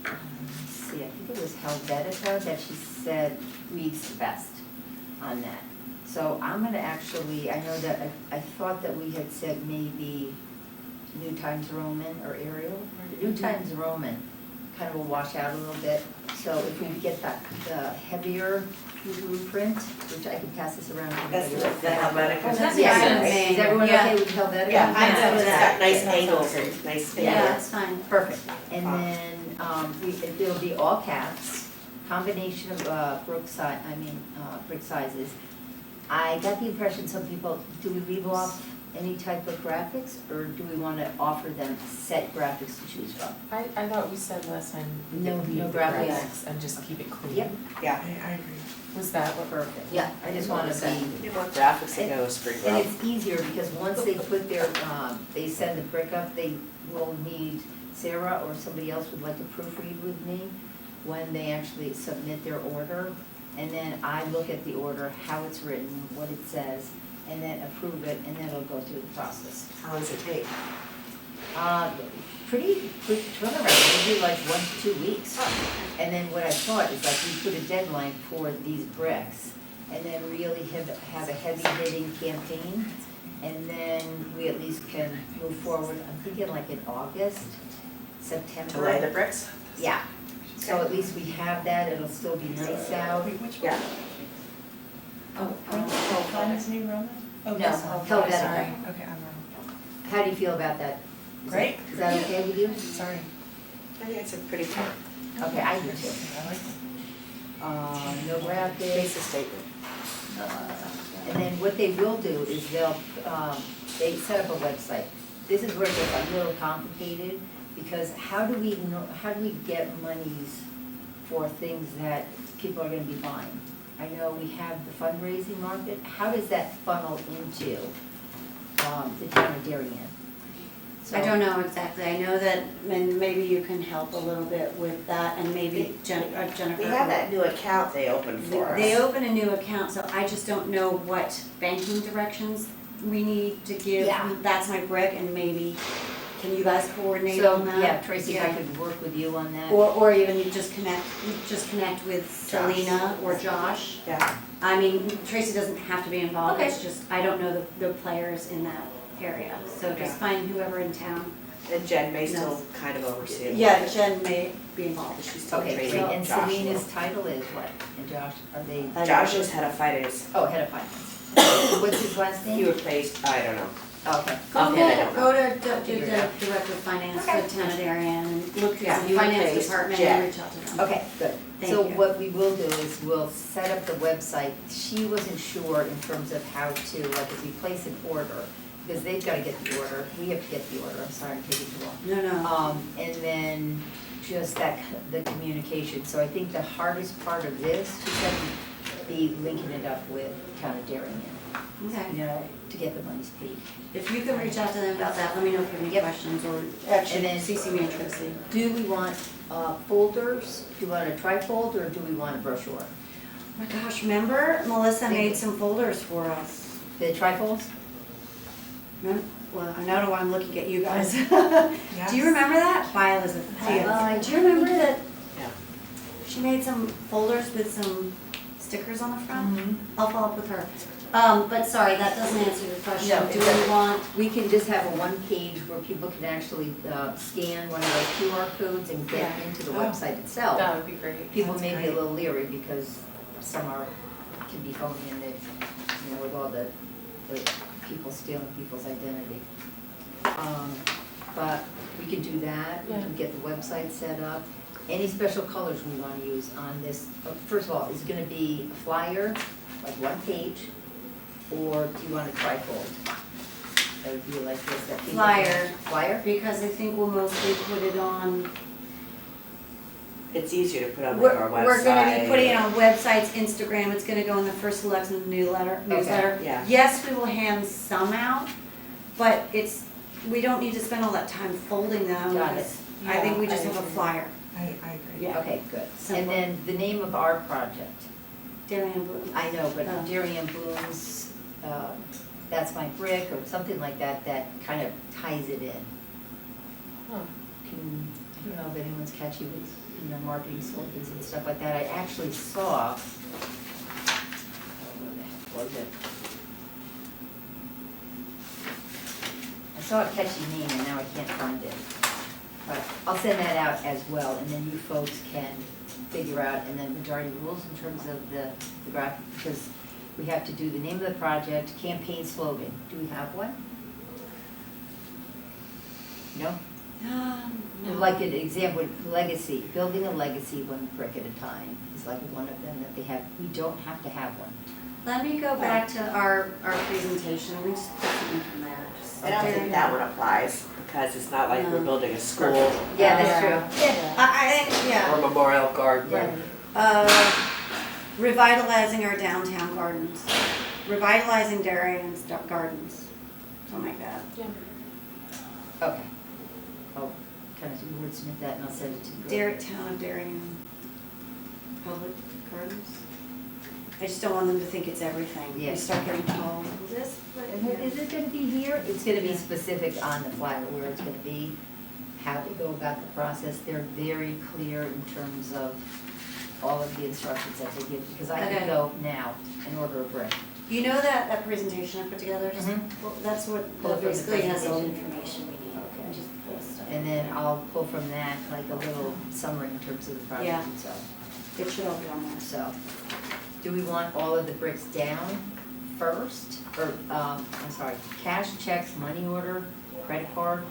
let's see, I think it was Helvetica that she said reads the best on that. So I'm gonna actually, I know that, I thought that we had said maybe New Times Roman or Arial. New Times Roman kind of will wash out a little bit. So if we get the heavier print, which I can pass this around to That's everybody. the Helvetica. That's Yeah, fine with is me. everyone Yeah. okay with Helvetica? Yeah, I'm good with It's that. got nice angles and nice. Yeah, that's fine. Perfect. And then, it'll be all caps, combination of brick sizes. I got the impression some people, do we leave off any type of graphics, or do we wanna offer them set graphics to choose from? I thought we said last time we No- could no leave the graphics. graphics and just keep it clean. Yep. Yeah. I agree. Was that what? Perfect. Yeah, I just wanna be. You want graphics that goes pretty And well. it's easier because once they put their, they send the brick up, they will need, Sarah or somebody else would like to proofread with me when they actually submit their order. And then I look at the order, how it's written, what it says, and then approve it, and then it'll go through the process. How long does it take? pretty quick turnaround, maybe like 1 to 2 weeks. And then what I thought is like we put a deadline for these bricks and then really have a heavy hitting campaign. And then we at least can move forward, I'm thinking like in August, September. To lay the bricks? Yeah, so at least we have that, it'll still be nice out. Yeah. Finance New Roman? Oh, No, this one. Helvetica. Sorry, okay, I'm wrong. How do you feel about that? Great. Is that okay with you? Sorry. I think it's a pretty cool. Okay, I do too. I like it. No graphics. Basic statement. And then what they will do is they set up a website. This is where it gets a little complicated, because how do we get monies for things that people are gonna be buying? I know we have the fundraising market, how does that funnel into, the town of Darien? I don't know exactly, I know that, and maybe you can help a little bit with that, and maybe Jennifer. We have that new account they opened for us. They open a new account, so I just don't know what banking directions we need to give. Yeah. That's my brick, and maybe, can you guys coordinate So, on that? yeah, Tracy, if I Yeah. could work with you on that. Or even you just connect with Josh. Selena or Josh. Yeah. I mean, Tracy doesn't have to be involved, Okay. it's just, I don't know the players in that area, so just Yeah. find whoever in town. And Jen may No. still kind of oversee it. Yeah, Jen may be involved. She's still Okay, training great, and Josh. Selena's title is what? And Josh, are they, Josh is head of finance. oh, head of finance. What's his last He name? replaced, I don't know. Oh, okay. Offhand, I don't know. Go to Figure it out. Director of Finance Okay. for Town of Darien and look Yeah, at the you finance replaced department Jen. and reach out to them. Okay, good. Thank So you. what we will do is we'll set up the website. She wasn't sure in terms of how to, like if we place an order, because they've gotta get the order, we have to get the order, I'm sorry, I'm taking too long. No. And then just the communication. So I think the hardest part of this, she said, be linking it up with Town of Darien, Okay. you know, to get the monies paid. If you can reach out to them about that, let me know if you have any Yep. questions or And actually then- CC me and Tracy. Do we want folders? Do we want a trifold or do we want a brochure? Oh my gosh, remember Melissa made some folders for us? The trifolds? Remember? Well, I don't know why I'm looking at you guys. Yes. Do you remember that? Bye, Elizabeth. Yes. Do you remember that? Yeah. She made some folders with some stickers on the front? Mm-hmm. I'll follow up with her. But sorry, that doesn't answer your question. No, Do it doesn't. we want, We can just have a one page where people can actually scan one of those QR codes and get Yeah. into the Oh. website itself. That would be great. People That's may be a great. little leery because some can be phony and they, you know, with all the people stealing people's identity. But we can do that, we can get the website set up. Any special colors we wanna use on this, first of all, is it gonna be a flyer, like one page? Or do you want a trifold? That would be like this, that people- Flyer. Flyer? because I think we'll mostly put it on, It's easier to put on like our website. we're gonna be putting it on websites, Instagram, it's gonna go in the first selection newsletter. Yeah. Yes, we will hand some out, but we don't need to spend all that time folding them. Got it. I think we Yeah, just I have a agree. flyer. I agree. Yeah. Okay, good. Simple. And then the name of our project, Darien Blue. I know, but Oh. Darien Blooms, that's my brick or something like that, that kind of ties it in. Huh. I don't know if anyone's catchy with, you know, marketing slogans and stuff like that. I actually saw, where the heck was it? I saw a catchy name and now I can't find it. But I'll send that out as well, and then you folks can figure out, and then majority rules in terms of the graphic, because we have to do the name of the project, campaign slogan. Do we have one? No? No. Like an example, legacy, building a legacy one brick at a time is like one of them that they have. We don't have to have one. Let me go back to our presentation, let me just put something from there. Just I don't there. think that one applies, because it's not like we're No. building a school Yeah, that's Yeah. true. I yeah. or memorial garden. Right. Revitalizing our downtown gardens, revitalizing Darien's gardens, something like that. Okay. I'll kind of wordsmith that and I'll send it to you. Town of Darien Public Gardens. I just don't want them to think it's everything. We Yes. start getting told this, but Is it gonna be here? It's gonna be specific on the flyer where it's gonna be. how to go about the process. They're very clear in terms of all of the instructions that they give, because I Okay. can go now and order a brick. You know that presentation I put together? Just- Mhm. well, that's what, Pull from the basically has all the presentation. information we need. Okay. And just pull stuff. And then I'll pull from that like a little summary in terms of the project Yeah. itself. It should all be on there. So, do we want all of the bricks down first? Or, I'm sorry, cash, checks, money order, credit card,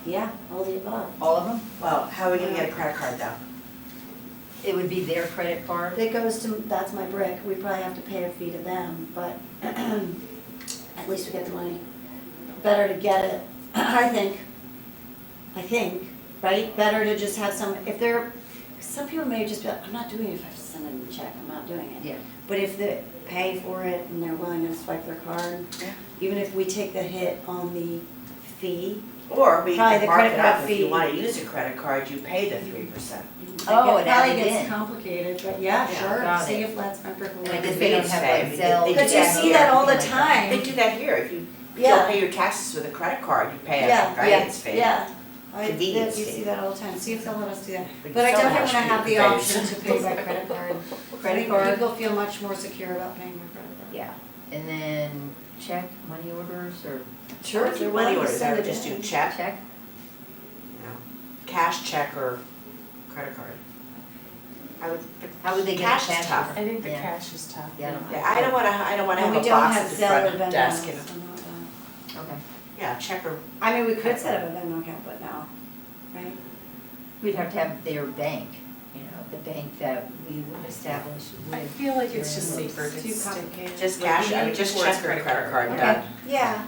Yeah, all the above. all of them? Well, how are we gonna get a credit card though? It would be their credit card? It goes to, that's my brick, we probably have to pay a fee to them, but at least we get the money. Better to get it, I think, right? Better to just have some, if they're, some people may just be like, I'm not doing it if I have to send them a check, I'm not doing it. Yeah. But if they pay for it and they're willing to swipe their card, Yeah. even if we take the hit on the fee, Or we Probably can the mark credit it up, card if you fee. wanna use a credit card, you pay the 3%. Oh, it and probably add it gets in. complicated, but yeah, Yeah, sure, got see it. if that's my brick will And I work. guess they don't have like They- Zelle. they do Because you that see here. that all the anything like that. They time. do that here, if you Yeah. don't pay your taxes with a credit card, you pay a Yeah, guidance fee. Yeah, Convenience you fee. see that all the time, see if they'll let us do that. But But I so definitely much wanna have the you pay. option to pay by credit card. I Credit think card. people feel much more secure about paying by credit card. Yeah, and then check, money orders, or Sure, if If they're you money willing to orders, I send would it just do in. check, check? you know, cash, check, or credit card. I would, How would they get Cash is cash? tough. I think the Yeah. cash is tough. Yeah. yeah, I don't wanna And have we a don't box have at the Zelle front or of the Venmo, desk so and, not Okay, yeah, check or, I mean, we could set up a Venmo account, but no, right? we'd have to have their bank, you know, the bank that we would establish I with. feel like it's just Your safer to Too stick. complicated. just Like, cash, you I need would just before it's check or credit credit card. card, Okay, done. yeah,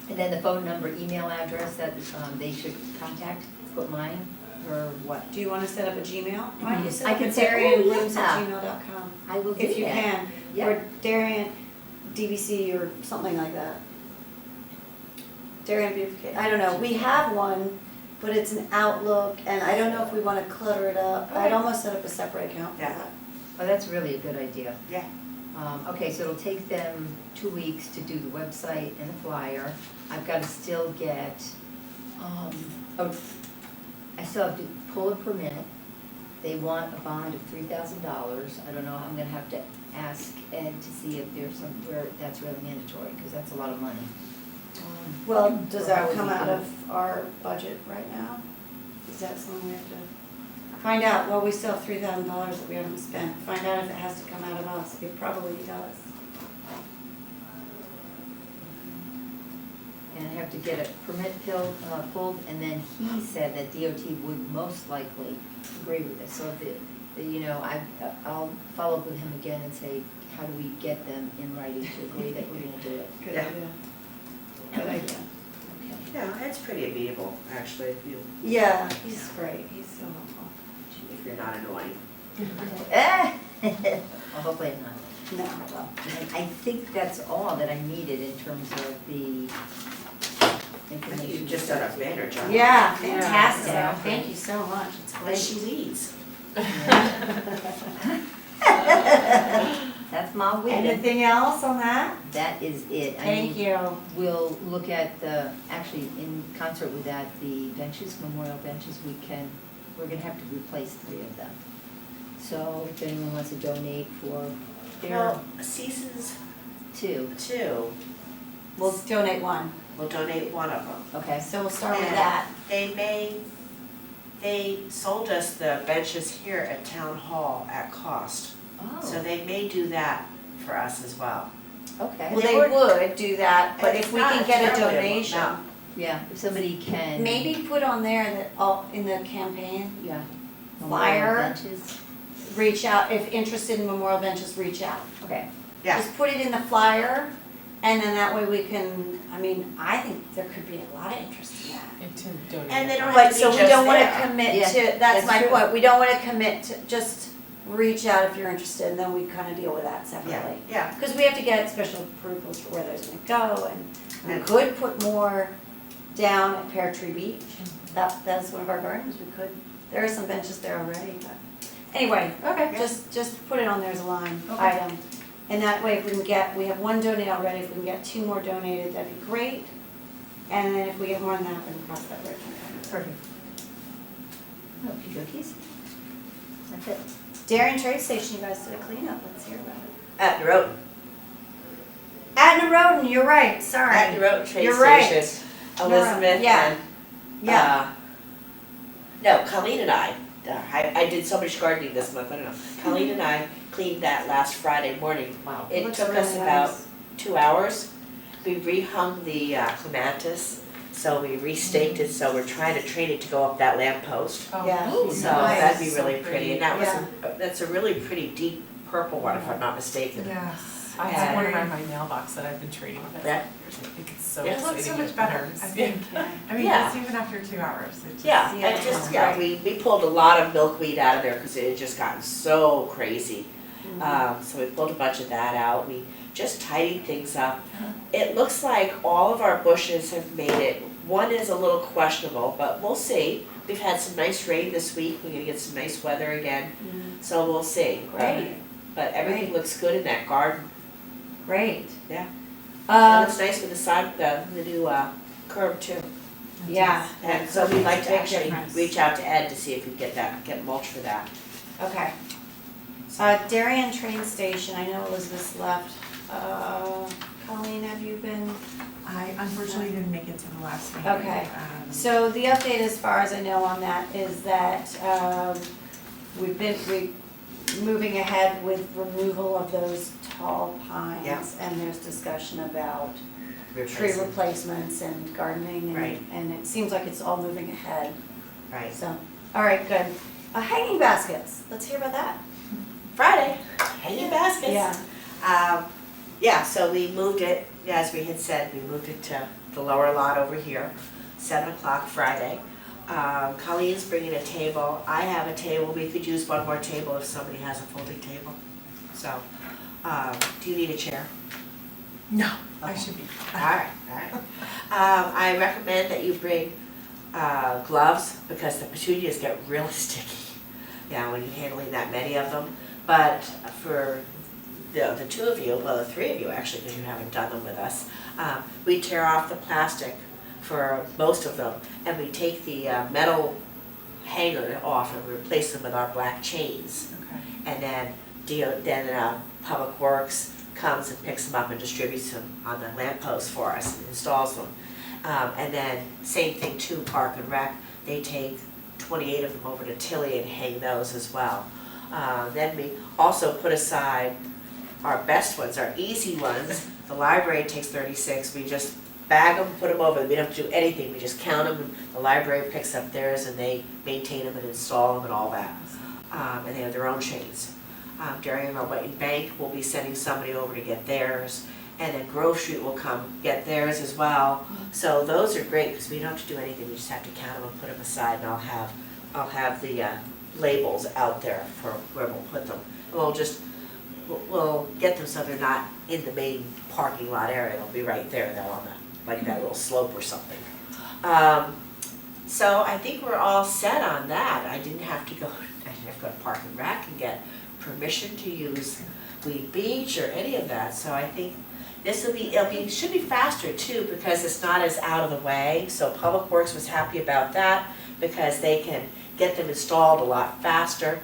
And then the phone number, email address that they should contact, put mine, or what? do you wanna set up a Gmail? Why don't you set I up a can say, DarianRooms@gmail.com? I will do If you that. can, Yeah. or Darian DBC or something like that. Darian Beautification, I don't know, we have one, but it's an Outlook, and I don't know if we wanna clutter it up. I'd Okay. almost set up a separate account for Yeah. that. Oh, that's really a good idea. Yeah. Okay, so it'll take them 2 weeks to do the website and the flyer. I've gotta still get, I still have to pull a permit. They want a bond of $3,000. I don't know, I'm gonna have to ask Ed to see if there's some, where that's really mandatory, cause that's a lot of money. Well, does Or that how would come we out do it? of our budget right now? Is that something we have to find out? Well, we still have $3,000 that we haven't spent. Find out if it has to come out of us. It probably does. And I have to get a permit pulled, and then he said that DOT would most likely agree with this. So I'll follow up with him again and say, how do we get them in writing to agree that we're gonna do it? Good Yeah. idea. Good idea. Okay. Yeah, it's pretty amenable, actually, if Yeah, he's great. He's so helpful. you're not annoying. Well, hopefully not. No, well, And I think that's all that I needed in terms of the I think information. you've just done a better job. yeah, fantastic. exactly. Thank you so much. It's But great. she leads. That's my weekend. Anything else on that? That is it. I Thank mean, you. we'll look at actually in concert with that, the benches, memorial benches, we're gonna have to replace 3 of them. So if anyone wants to donate for their Well, seasons 2, 2, We'll donate one. we'll donate one of them. okay? So we'll start with And that. They sold us the benches here at Town Hall at cost. So Oh, they may do that for us as well. okay. Well, They they were- would do that, but And if it's we not can get a terribly donation, amount. Yeah, if somebody can. maybe put on there that, in the campaign, Yeah. Flyer. Memorial benches. reach out, if interested in memorial benches, reach out. Okay, Yeah. Just put it in the flyer, and then that way we can, I think there could be a lot of interest in that. And to donate. And they don't But have to so be we just don't wanna there. commit Yeah, to, that's that's my true. point, we don't wanna commit to, just reach out if you're interested, and then we kinda deal with that Yeah, separately. yeah. Cause we have to get special approvals for where there's gonna go, and we And- could put more down at Pear Tree Beach. That's one of our gardens, we could, there are some benches there already, but, anyway, okay. just put it on there as a line Okay. item. And that way, if we can get, we have one donate already, if we can get 2 more donated, that'd be great. And then if we get more than that, we can cross that bridge. Perfect. Okey dokies. That's it. Darien Trade Station, you guys did a cleanup, let's hear about it. At Norotan. At Norotan, you're right, sorry. At Norotan train You're right. station. Elizabeth yeah. and, Yeah, no, Colleen and I did so much gardening this month, I don't know. Colleen and I cleaned that last Friday morning. Wow. It looks took us really about nice. 2 hours. We rehung the clematis, so we restaked it, so we're trying to train it to go up that lamppost. Oh, Yeah. ooh, So nice. that'd be So really pretty, and that was, Yeah. that's a really pretty deep purple one, if I'm not mistaken. Yes. I have one And- around my mailbox that I've been trading with. That- I think it's so Yeah. It exciting. looks so and much better, nice. I think. I mean, Yeah. just even after 2 hours, it just. Yeah, Yeah. and just, yeah, we pulled a lot of milkweed out of there, cause it had just gotten so crazy. So we pulled a bunch of that out, we just tidied things up. It looks like all of our bushes have made it, one is a little questionable, but we'll see. We've had some nice rain this week, we're gonna get some nice weather again, so we'll see. Great. But everything looks good in that garden. Great. Yeah. It Uh, looks nice with the side, the new curb too. yeah. And so we'd like to Big actually difference. reach out to Ed to see if we can get mulch for that. Okay. Darien train station, I know Elizabeth's left. Colleen, have you been? I unfortunately didn't make it to the last meeting. Okay. So the update as far as I know on that is that we moving ahead with removal of those tall pines. Yeah. And there's discussion about tree Replacing. replacements and gardening Right. and it seems like it's all moving ahead, Right. so, all right, good. Hanging baskets, let's hear about that. Friday, hanging baskets. Yeah, Yeah, so we moved it, as we had said, we moved it to the lower lot over here, 7 o'clock Friday. Colleen's bringing a table, I have a table, we could use one more table if somebody has a folding table. So, do you need a chair? No, I Okay. should be. Alright. I recommend that you bring gloves because the petunias get really sticky, when you're handling that many of them. But for the two of you, well, the three of you actually, because you haven't done them with us, we tear off the plastic for most of them and we take the metal hanger off and replace them with our black chains. Okay. And then Public Works comes and picks them up and distributes them on the lamppost for us and installs them. And then same thing too, Park and Rec, they take 28 of them over to Tilly and hang those as well. Then we also put aside our best ones, our easy ones. The library takes 36, we just bag them, put them over, we don't have to do anything, we just count them, and the library picks up theirs and they maintain them and install them and all that. And they have their own chains. Darien and Bank will be sending somebody over to get theirs, and then Grove Street will come get theirs as well. So those are great, because we don't have to do anything, we just have to count them and put them aside, and I'll have the labels out there for where we'll put them. We'll get them so they're not in the main parking lot area, they'll be right there, they'll on like that little slope or something. So I think we're all set on that. I didn't have to go to Park and Rec and get permission to use Weed Beach or any of that, so I think this should be faster too, because it's not as out of the way. So Public Works was happy about that, because they can get them installed a lot faster.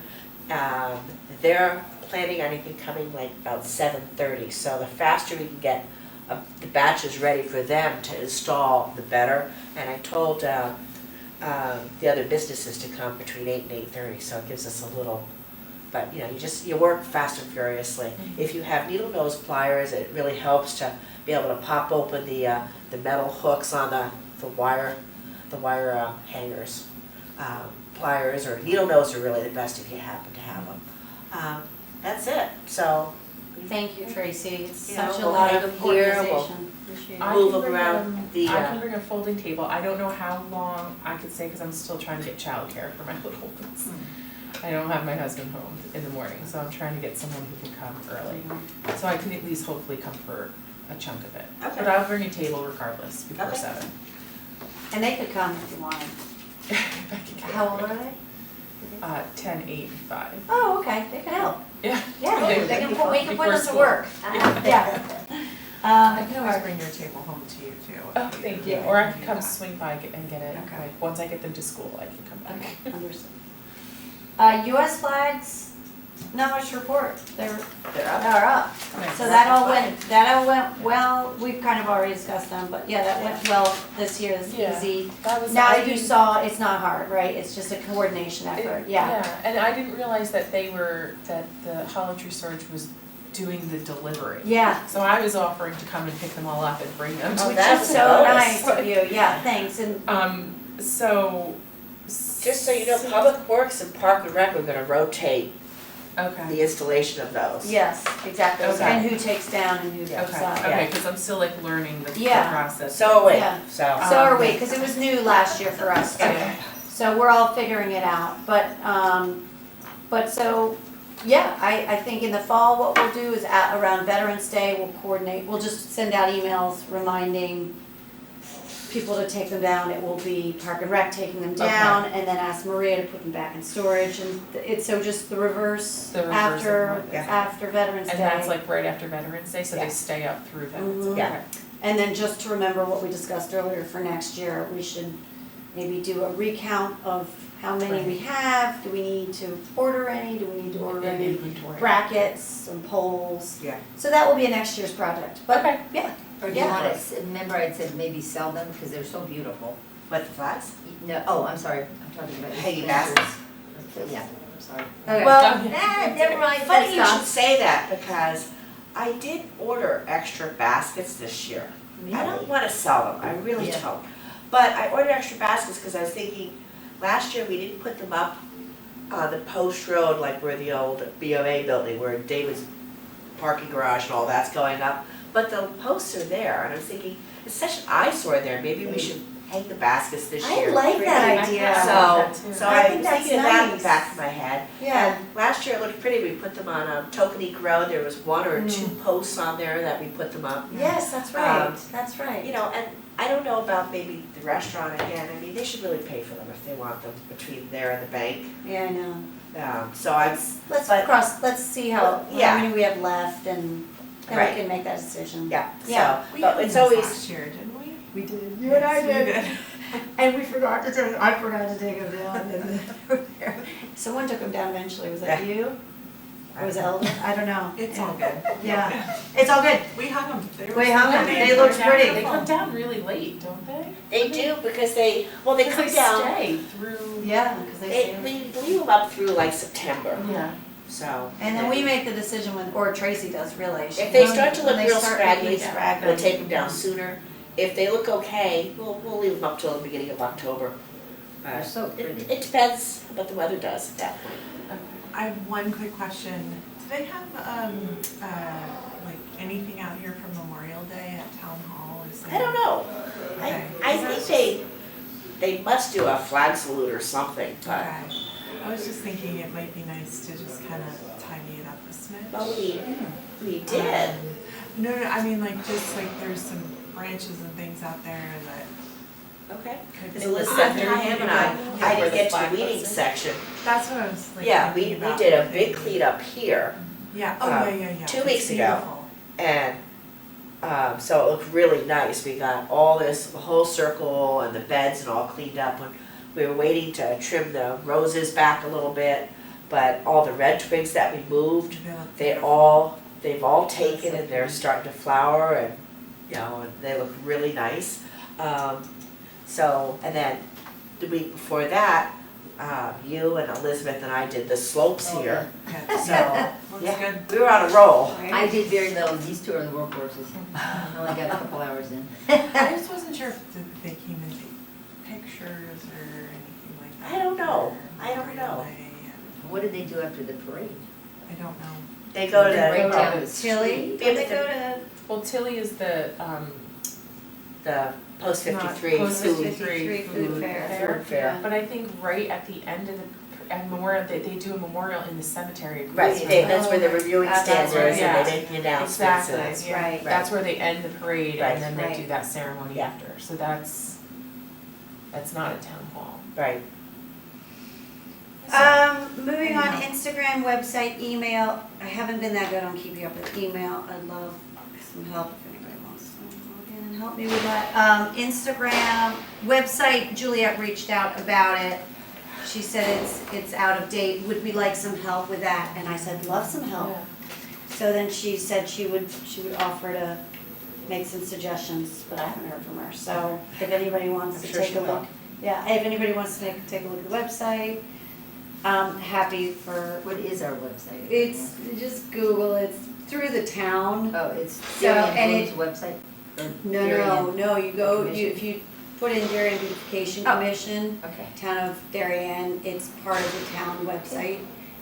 They're planning on anything coming like about 7:30, so the faster we can get the batches ready for them to install, the better. And I told the other businesses to come between 8 and 8:30, so it gives us a little, but you work fast and furiously. If you have needle nose pliers, it really helps to be able to pop open the metal hooks on the wire hangers. Pliers or needle nose are really the best if you happen to have them. That's it, so thank you, Tracy, it's You know, such a we'll lot have of them here, we'll- organization. Appreciate it. I Move can them bring around I can bring a folding table. I don't know how long I could stay because I'm still trying to get childcare for my little ones. I don't have my husband home in the morning, so I'm trying to get someone who can come early. So I can at least hopefully come for a chunk of it. Okay. But I'll bring a table regardless before Okay. 7. And they could come if you wanted. If I can get How old away. are they? 10, 8, and 5. Oh, okay, they could help. Yeah. Yeah, They they would can be put, we fine can before put them to school. work. Yeah. I can always bring your table home to you too. Oh, thank you, or I can come swing by and get it, Okay. like, once I get them to school, I can come back. Okay, understood. US flags, not much to report, they're up. Nice. So that all went well, we've kind of already discussed them, but yeah, that went well this year, is Yeah. easy. That was, Now I you didn't- saw, it's not hard, right, it's just a coordination effort, yeah. Yeah, and I didn't realize that that the Hollow Tree Storage was doing the delivery. Yeah, So I was offering to come and pick them all up and bring them to Oh, which that's is a so bonus. nice of you, yeah, thanks, and So. Just so you know, Public Works and Park and Rec are gonna rotate Okay. the installation of those. yes, exactly, Okay. and who takes down and who Yeah. takes Okay, up. okay, cause I'm still like learning the Yeah. process. So are we, Yeah. so. So are we, cause it was new last year for us too. Okay. So we're all figuring it out, but so, yeah, I think in the fall, what we'll do is around Veterans Day, we'll coordinate, we'll just send out emails reminding people to take them down. It will be Park and Rec taking them down, and then ask Maria to put them back in storage, and it's, so just the reverse The reverse after, of what- yeah. after Veterans Day. And that's like right after Veterans Day, so Yeah. they stay up through Veterans Day. Mhm. Yeah. Okay. And then just to remember what we discussed earlier for next year, we should maybe do a recount of how many we have, do we need to order any, do we need to order In any inventory. brackets and poles? Yeah. So that will be a next year's project, but, Okay. yeah, Or do you Yeah. want to, remember I'd said maybe sell them because they're so beautiful. What, the flags? No, oh, I'm sorry, I'm talking about. Hanging baskets. baskets? Yeah, I'm sorry. okay. Well, Never mind, funny you let's should stop. say that because I did order extra baskets this year. I don't wanna sell them, I really Yeah. don't. But I ordered extra baskets because I was thinking, last year we didn't put them up on the post road, like where the old BOA building, where David's parking garage and all that's going up. But the posts are there, and I was thinking, it's such an eyesore there, maybe we should hang the baskets this I year. like that idea. Yeah. So, that too. so I I think was that's thinking of that in nice. the back of my head. Yeah, And last year it looked pretty, we put them on Tokenique Road, there was one or two posts on there that we put them up. yes, that's right, Um, that's right. You know, and I don't know about maybe the restaurant again, I mean, they should really pay for them if they want them between there and the bank. Yeah, I know. So I'm, Let's see how Yeah. many we have left, and then Right. we can make that decision. yeah, Yeah. so, We but had it's this always, last year, didn't we? We did. Yes, we did. And we forgot to take, I forgot to take them down, and someone took them down eventually, was that you? Or was it Elder? I don't know. It's all good. Yeah, it's all good. We hung them. They were We hung 'em. so They nice. looked They're pretty. They beautiful. come down really late, don't they? they do because they come Because down, stay through. Yeah, because they. we leave them up through like September, Yeah. so. And then we make the decision when, or Tracy does really. If they start to when look they real start scraggly, looking scraggly. we'll take them down sooner. If they look okay, we'll leave them up till the beginning of October. They're so pretty. It depends what the weather does at that point. I have one quick question. Do they have, like anything out here for Memorial Day at Town Hall? Is I don't know. Okay. I think they must do a flag salute or something, but, Okay. I was just thinking it might be nice to just kind of tidy it up a smidge. but we did. No, I mean like just like there's some branches and things out there that Okay. could. Because Elizabeth and Pam and I Where didn't the get to flag the weeding post is. section. That's what I was like Yeah, we thinking about. did a big clean up here, Yeah, oh, uh, yeah. 2 It's weeks ago. beautiful. and so it looked really nice. We got all this, the whole circle and the beds and all cleaned up. And we were waiting to trim the roses back a little bit, but all the red twigs that we moved, They look beautiful. they've all taken and they're starting to flower and, you know, and they look really nice. So, and then the week before that, you and Elizabeth and I did the slopes Oh, here. Yeah. So, Looks yeah, good. we were on a roll. I did very little, these two are the workhorses. I only got a couple hours in. I just wasn't sure if they came and take pictures or anything like that. I don't know. I don't Memorial know. Day, and What did they do after the parade? I don't know. They go to They right the, down the Tilly, street. did they go to? Well, Tilly is the, post Not 53 post food. 53 food fair. Food fair. but I think right at the end of at Memorial, they do a memorial in the cemetery. at Right, Graceland. that's where the reviewing That's stand is where- and yeah. they make the announcements and. Exactly, yeah. Right. That's where they end the parade Right. and then they Right. do that ceremony Yeah. after, so that's not at town hall. Right. Moving on, Instagram, website, email, I haven't been that good on keeping up with email, I'd love some help if anybody help me with that. Instagram, website, Juliet reached out about it. She said it's out of date. Would we like some help with that? And I said, love some help. So then she said she would offer to make some suggestions, but I haven't heard from her. So if anybody wants I'm to sure take she a will. look. Yeah, if anybody wants to take a look at the website, I'm happy for, What is our website? it's, just Google, it's through the town. Oh, it's So, and Darien Bloom's website? Or No, Darien? no, you go, Commission? if you put in Darien Beautification Oh. Commission, Okay. Town of Darien, it's part of the town website.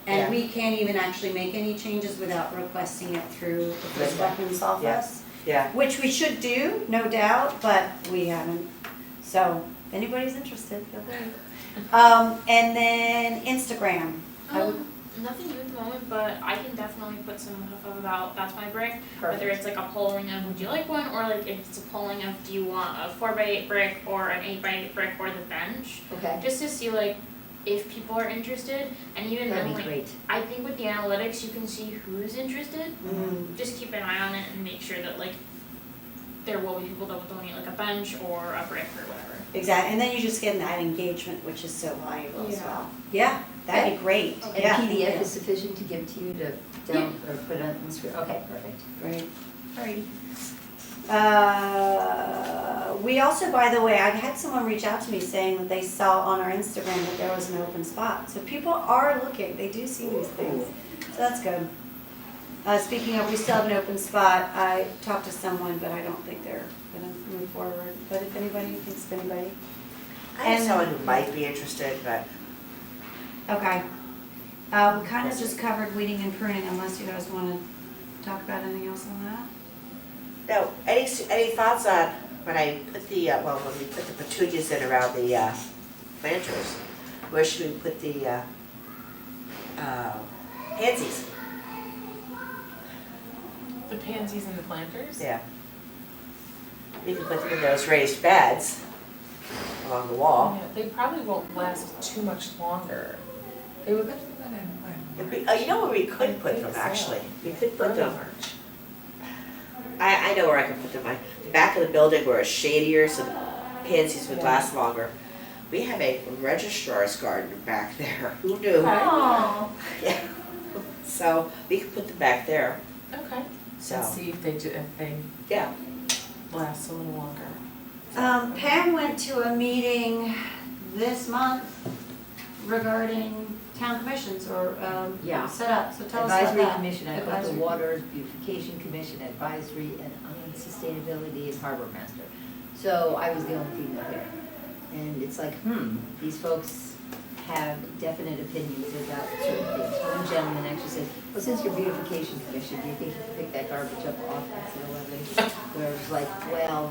And Yeah. we can't even actually make any changes without requesting it through the Right. selectman's office. Yeah. Which we should do, no doubt, but we haven't. So, if anybody's interested, feel free. And then Instagram. I would- Nothing new at the moment, but I can definitely put some stuff up about that's my brick. Perfect. Whether it's like a polling of would you like one, or like if it's a polling of do you want a 4x8 brick or an 8x8 brick or the bench, Okay, just to see like if people are interested, and even that'd then be like great. I think with the analytics you can see who's interested. Mm. Just keep an eye on it and make sure that like there will be people that will donate like a bench or a brick or whatever. Exactly, and then you just get that engagement, which is so valuable as Yeah. well. Yeah, that'd be great. Okay. Yeah, And thank PDF you. is sufficient to give to you to down, or put on the screen? Okay, perfect. Great. We also, by the way, I've had someone reach out to me saying that they saw on our Instagram that there was an open spot. So people are looking, they do see these things, so that's good. Speaking of, we still have an open spot. I talked to someone, but I don't think they're gonna move forward. But if anybody thinks of anybody. I have And- someone who might be interested, but Okay. We kind of just covered weeding and pruning, unless you guys wanna talk about anything else on that? no, any thoughts on when I put the, when we put the petunias in around the planters, where should we put the pansies? The pansies and the planters? Yeah. You can put them in those raised beds along the wall. Yeah, they probably won't last too much longer. They would, You know where we could put them, think so. actually? We could put early them, March. I know where I could put them, the back of the building where it's shadier, so the pansies would Yeah. last longer. We have a registrar's garden back there, who knew? Okay. Yeah. So, we could put them back there, Okay. so, And see if they yeah. last a little longer. Pam went to a meeting this month regarding town commissions or, Yeah. set up, so tell us about Advisory that. Commission, I put the Advisory. Waters, Beautification Commission, Advisory, and Sustainability, and Harbor Master. So I was the only female there. And it's like, these folks have definite opinions about certain things. One gentleman actually said, well, since you're Beautification Commission, do you think you can pick that garbage up off exit 11? Where it was like, well,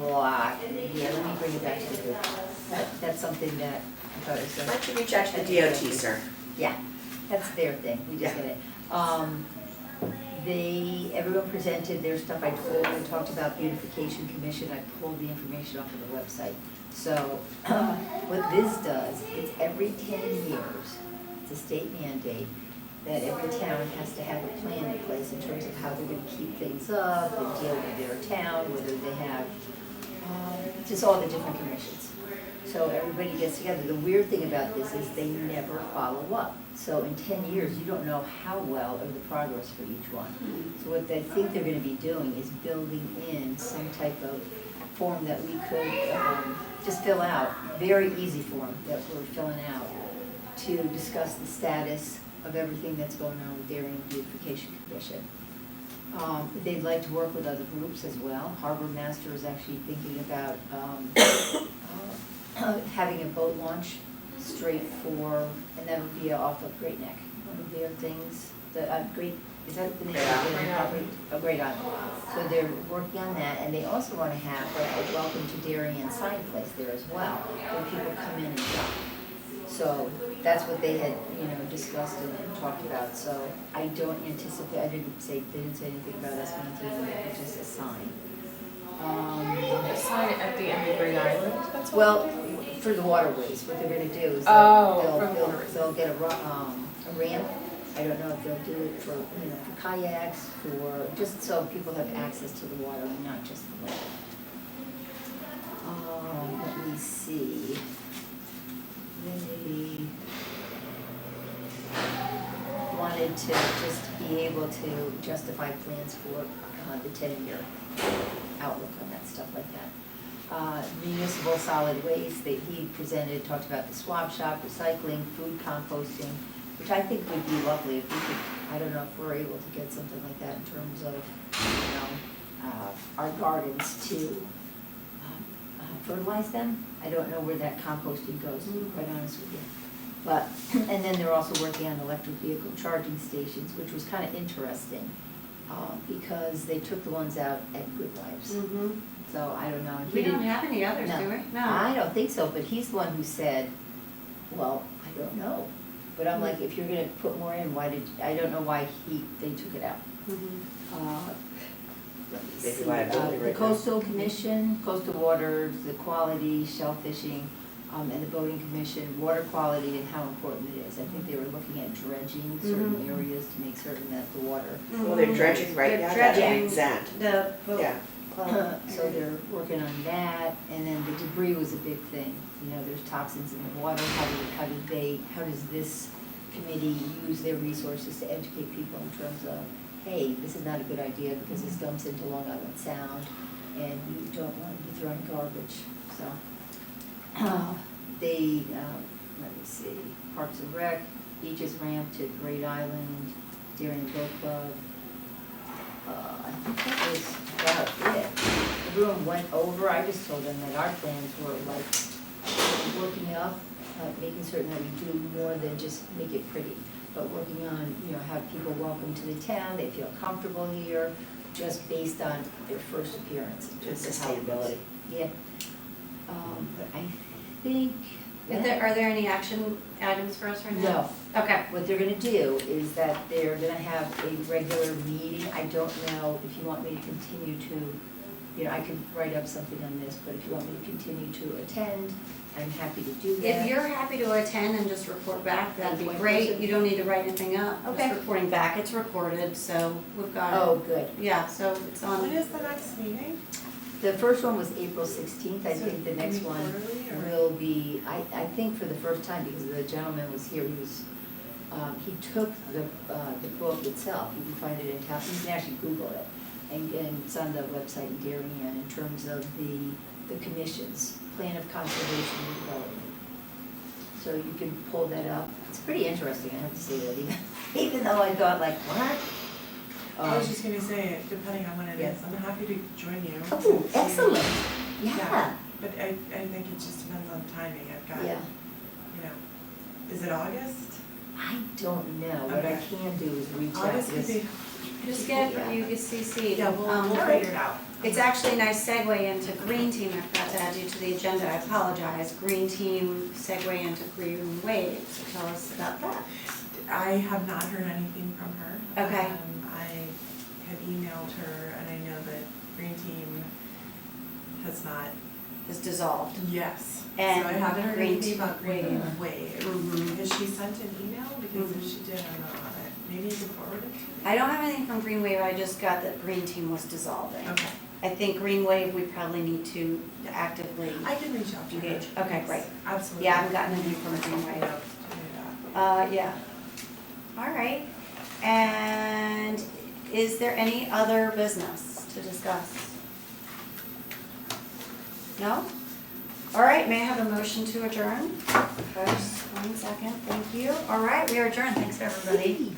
yeah, let me bring it back to the group. That's something that I thought was. Why don't you reach out to the DOT, sir? Yeah, that's their thing, we just Yeah. get it. Everyone presented their stuff, I talked about Beautification Commission, I pulled the information off of the website. So, what this does, it's every 10 years, it's a state mandate, that every town has to have a plan in place in terms of how they're gonna keep things up, and deal with their town, whether they have, just all the different commissions. So everybody gets together. The weird thing about this is they never follow up. So in 10 years, you don't know how well or the progress for each one. So what I think they're gonna be doing is building in some type of form that we could just fill out, very easy form that we're filling out to discuss the status of everything that's going on with Darien Beautification Commission. They'd like to work with other groups as well. Harbor Master is actually thinking about having a boat launch straight for, and that would be off of Great Neck. One of their things, is that the name of the property? Oh, Great Island. So they're working on that, and they also want to have a welcome to Darien sign place there as well, where people come in and shop. So that's what they had, discussed and talked about, so I don't anticipate, they didn't say anything about us maintaining it, it's just a sign. A sign at the end of Great Island, that's what? Well, for the waterways, what they're gonna do is Oh, for the waterways. they'll get a ramp. I don't know if they'll do it for, for kayaks, for, just so people have access to the water and not just the lake. Let me see. They wanted to just be able to justify plans for the 10-year outlook on that, stuff like that. Municipal solid waste that he presented, talked about the swap shop, recycling, food composting, which I think would be lovely if we could, I don't know if we're able to get something like that in terms of, you know, our gardens to fertilize them. I don't know where that composting goes, to be quite honest with you. But, and then they're also working on electric vehicle charging stations, which was kind of interesting, because they took the ones out at Good Lives. So I don't know. We don't have any others, No. do we? No. I don't think so, but he's the one who said, well, I don't know. But I'm like, if you're gonna put more in, why did, I don't know why they took it out. Let me Maybe see, liability the right now. Coastal Commission, coastal waters, the quality, shellfishing, and the boating commission, water quality and how important it is. I think they were looking at dredging certain areas to make certain that the water. Well, they're dredging right They're now, that dredging exempt. The boat Yeah. club. So they're working on that, and then the debris was a big thing. You know, there's toxins in the water, how does this committee use their resources to educate people in terms of, hey, this is not a good idea because this dumps into Long Island Sound, and you don't want to be throwing garbage, so. Let me see, Parks and Rec, beaches ramp to Great Island, Darien Boat Club. I think that was about it. Everyone went over, I just told them that our plans were like working up, making certain that we do more than just make it pretty, but working on, you know, have people welcome to the town, they feel comfortable here, just based on their first appearance. in terms of how it goes. Sustainability. Yeah. But I think. Are there any action items for us right now? No. Okay. What they're gonna do is that they're gonna have a regular meeting. I don't know if you want me to continue to, you know, I could write up something on this, but if you want me to continue to attend, I'm happy to do that. If you're happy to attend and just report back, that'd be Like, great. You don't need to write anything up. Okay. Just reporting back. It's recorded, so we've got it. Oh, good. Yeah, so it's When on. is the next meeting? The first one was April 16th. I So think the do next we one quarterly, or- will be, I think for the first time, because the gentleman was here, he took the book itself, you can find it in town, you can actually Google it, and it's on the website in Darien in terms of the commission's plan of conservation and development. So you can pull that up. It's pretty interesting, I have to say that, even though I thought like, what? I was just gonna say, depending on when it Yeah. is, I'm happy to join you. Oh, to- excellent, yeah, But I think it just depends on timing, I've got, yeah. you know, is it August? I don't know, what I Okay. can do is reach out August to could this. be, Just get you CC. yeah, we'll figure it out. It's actually a nice segue into Green Team. I forgot to add you to the agenda. I apologize. Green Team segue into Green Wave. So tell us about that. I have not heard anything from her. Okay. I had emailed her and I know that Green Team has not, It's dissolved. yes. And So I haven't heard Green anything about Green Wave. Wave. Mhm. Has she sent an email? Because Mhm. if she did, I'm not on it. Maybe you can forward it to me? I don't have anything from Green Wave. I just got that Green Team was dissolving. Okay. I think Green Wave, we probably need to actively I can reach out to her. engage. Okay, great. Absolutely. Yeah, I haven't gotten anything from Green Yeah, Wave. to do that. Yeah. All right. And is there any other business to discuss? No? All right, may I have a motion to adjourn? First, 1 second, thank you. All right, we are adjourned. Thanks, everybody.